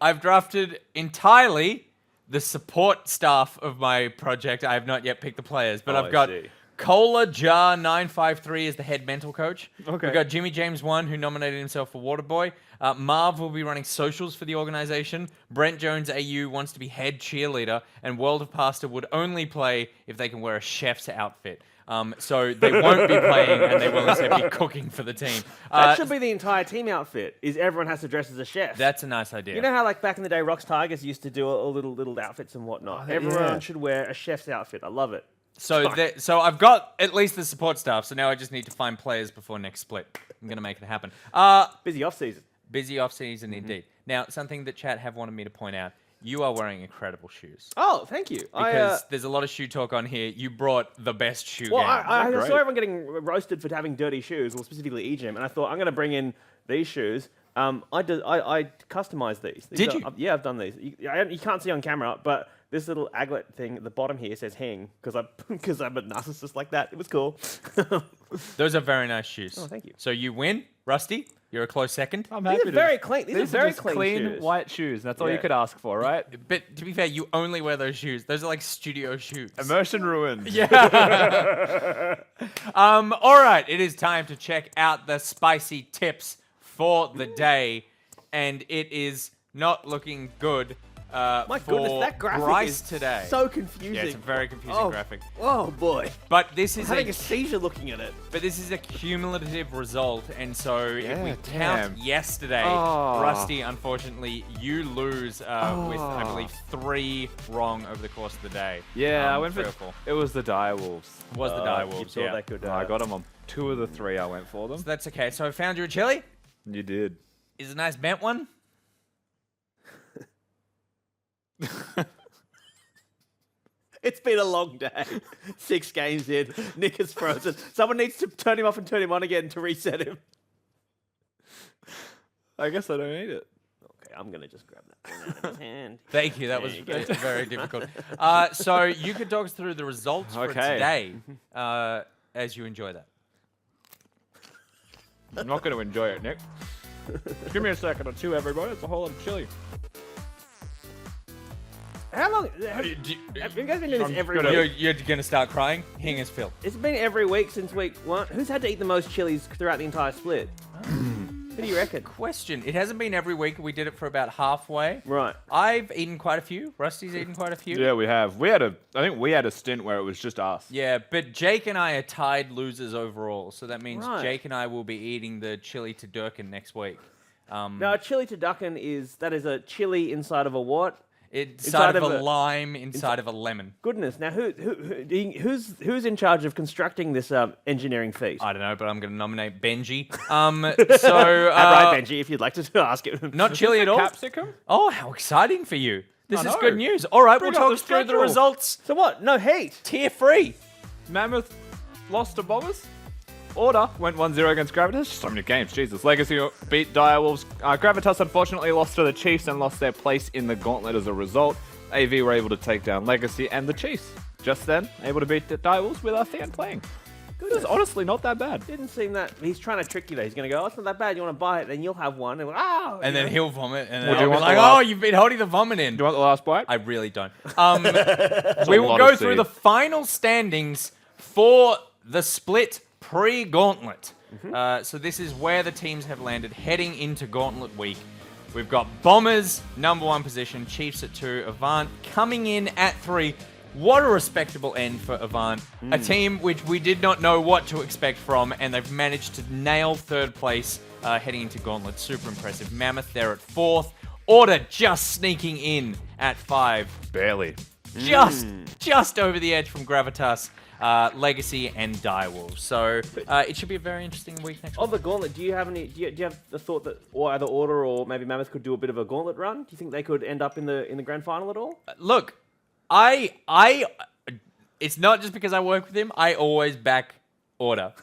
entirely the support staff of my project. I have not yet picked the players, but Oh, I've I got see. Cola Jar 953 as the head mental coach. Okay. We've got Jimmy James 1, who nominated himself for Waterboy. Marv will be running socials for the organization. Brent Jones AU wants to be head cheerleader, and World of Pasta would only play if they can wear a chef's outfit. So they won't be playing, and they will instead be cooking for the team. That should be the entire team outfit. Is everyone has to dress as a chef? That's a nice idea. You know how, like, back in the day, Rocks Tigers used to do all little outfits and whatnot. Everyone yeah. should wear a chef's outfit. I love it. So I've got at least the support staff, so now I just need to find players before next split. I'm going to make it happen. Busy off season. Busy off-season indeed. Now, something that chat have wanted me to point out, you are wearing incredible shoes. Oh, thank you. Because there's a lot of shoe talk on here. You brought the best shoe Well, game. I Great. saw everyone getting roasted for having dirty shoes, well, specifically EGM, and I thought I'm going to bring in these shoes. I customized these. Did you? Yeah, I've done these. You can't see on camera, but this little aglet thing at the bottom here says "hang" because I'm a narcissist like that. It was cool. Those are very nice shoes. Oh, thank you. So you win, Rusty. You're a close second. I'm These happy are to- very clean. These are very just clean shoes. white shoes. That's all you Yeah. could ask for, right? But to be fair, you only wear those shoes. Those are like studio shoes. Immersion ruined. All right, it is time to check out the spicy tips for the day, and it is not looking good. My for goodness, that graphic Bryce is today. so confusing. Yeah, it's a very confusing Oh. graphic. Oh boy, But this is I'm having a seizure looking at it. But this is a cumulative result, and so if we Yeah, count damn. yesterday, Oh. Rusty, unfortunately, you lose with, I believe, 3 wrong over the course of the day. Yeah, I went 3 for or 4. it was the dire wolves. It was the dire You wolves, thought yeah. they could. I got them on 2 of the 3. I went for them. So that's okay. So I found you a chili. You did. Is a nice bent one. It's been a long day. 6 games in. Nick is frozen. Someone needs to turn him off and turn him on again to reset him. I guess I don't need it. Okay, I'm gonna just grab that thing out of his hand. Thank you. That was There you go. it's very difficult. So you could talk us through the results for Okay. today as you enjoy that. I'm not going to enjoy it, Nick. Give me a second or two, everybody. It's a whole lot of chili. How long? Have you guys been doing this every week? You're going to start crying? Hing is Phil. It's been every week since week 1. Who's had to eat the most chilies throughout the entire split? Who do you reckon? Question. It hasn't been every week. We did it for about halfway. Right. I've eaten quite a few. Rusty's eaten quite a few. Yeah, we have. I think we had a stint where it was just us. Yeah, but Jake and I are tied losers overall. So that means Right. Jake and I will be eating the chili to Durkin next week. Now, a chili to ducken is a chili inside of a what? Inside of a lime, inside of a lemon. Goodness. Now, who's in charge of constructing this engineering feat? I don't know, but I'm going to nominate Benji. Right, Benji, if you'd like to ask it. Not chili at all. Capsicum? Oh, how exciting for you. This I is know. good news. All right, Bring we'll up talk the through the schedule. results. So what? No heat. Tier 3. Mammoth lost to Bombers. Order went 1-0 against Gravitas. So many games, Jesus. Legacy beat Direwolves. Gravitas unfortunately lost to the Chiefs and lost their place in the gauntlet as a result. AV were able to take down Legacy and the Chiefs. Just then, able to beat the Direwolves with Thean playing. It was honestly not that bad. Didn't seem that. He's trying to trick you there. He's going to go, oh, it's not that bad. You want to buy it? Then you'll have one. And, oh, And you then know. he'll vomit. And then Would I'll you be want like, the oh, last- you've been holding the vomit in. Do you want the last bite? I really don't. We a will lot go of through seed. the final standings for the split pre-gauntlet. So this is where the teams have landed heading into gauntlet week. We've got Bombers, number 1 position, Chiefs at 2, Avant coming in at 3. What a respectable end for Avant. A team which we did not know what to expect from, and they've managed to nail 3rd place heading into gauntlet. Super impressive. Mammoth, they're at 4th. Order just sneaking in at 5. Barely. Just over the edge from Gravitas, Legacy, and Direwolves. So it should be a very interesting week next On week. the gauntlet, do you have the thought that either Order or maybe Mammoth could do a bit of a gauntlet run? Do you think they could end up in the grand final at all? Look, it's not just because I work with him. I always back Order.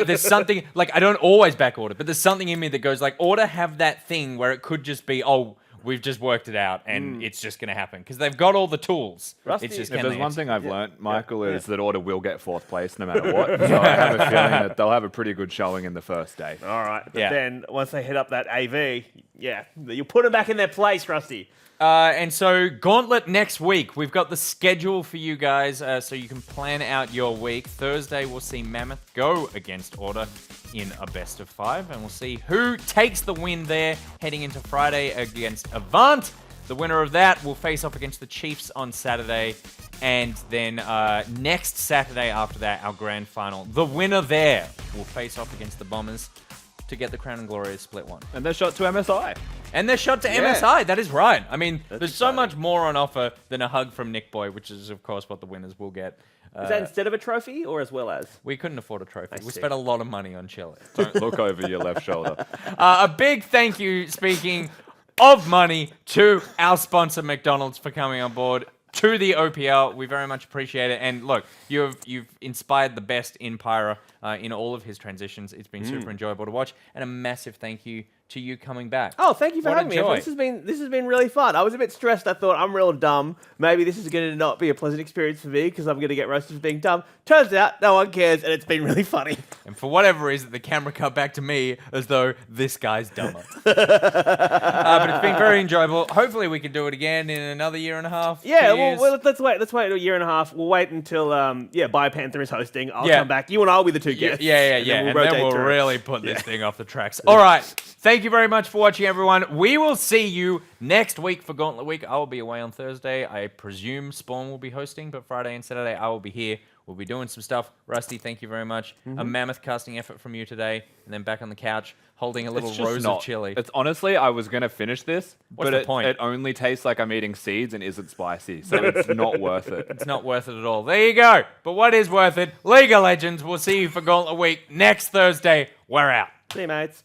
There's something, like, I don't always back Order, but there's something in me that goes, like, Order have that thing where it could just be, oh, we've just worked it out and it's just going to happen. Because they've got all the tools. Rusty, It's just, If can there's they one execute? thing I've learnt, Michael, is that Order will get 4th place no matter what. So I have a feeling that they'll have a pretty good showing in the first day. All right, but Yeah. then once they hit up that AV, you put them back in their place, Rusty. And so Gauntlet next week. We've got the schedule for you guys so you can plan out your week. Thursday, we'll see Mammoth go against Order in a best of 5. And we'll see who takes the win there heading into Friday against Avant. The winner of that will face off against the Chiefs on Saturday. And then next Saturday after that, our grand final. The winner there will face off against the Bombers to get the Crown and Glory of Split 1. And they're shot to MSI. And they're shot to MSI. That is right. I mean, there's so much more on offer than a hug from Nick Boy, which is, of course, what the winners will get. Is that instead of a trophy or as well as? We couldn't afford a trophy. We see. spent a lot of money on chili. Don't look over your left shoulder. A big thank you, speaking of money, to our sponsor, McDonald's, for coming on board. To the OPL, we very much appreciate it. And look, you've inspired the best in Pyra in all of his transitions. It's been super enjoyable to watch. And a massive thank you to you coming back. Oh, thank you for What a having me. joy. This has been really fun. I was a bit stressed. I thought I'm real dumb. Maybe this is going to not be a pleasant experience for me because I'm going to get roasted for being dumb. Turns out no one cares, and it's been really funny. And for whatever reason, the camera cut back to me as though this guy's dumber. But it's been very enjoyable. Hopefully we can do it again in another year and a half. Yeah, 2 years. well, let's wait. Let's wait a year and a half. We'll wait until BioPanther is hosting. I'll Yeah. come back. You and I'll be the two Yeah, guests. yeah. and And then rotate we'll through. really put this thing off the tracks. All right. Thank you very much for watching, everyone. We will see you next week for Gauntlet Week. I will be away on Thursday. I presume Spawn will be hosting, but Friday and Saturday I will be here. We'll be doing some stuff. Rusty, thank you very much. A mammoth casting effort from you today, and then back on the couch holding a little It's just rose not. of chili. It's honestly, I was gonna finish this, What's but the point? it only tastes like I'm eating seeds and isn't spicy, so it's not worth it. It's not worth it at all. There you go. But what is worth it? League of Legends. We'll see you for Gauntlet Week next Thursday. We're out. See you, mates.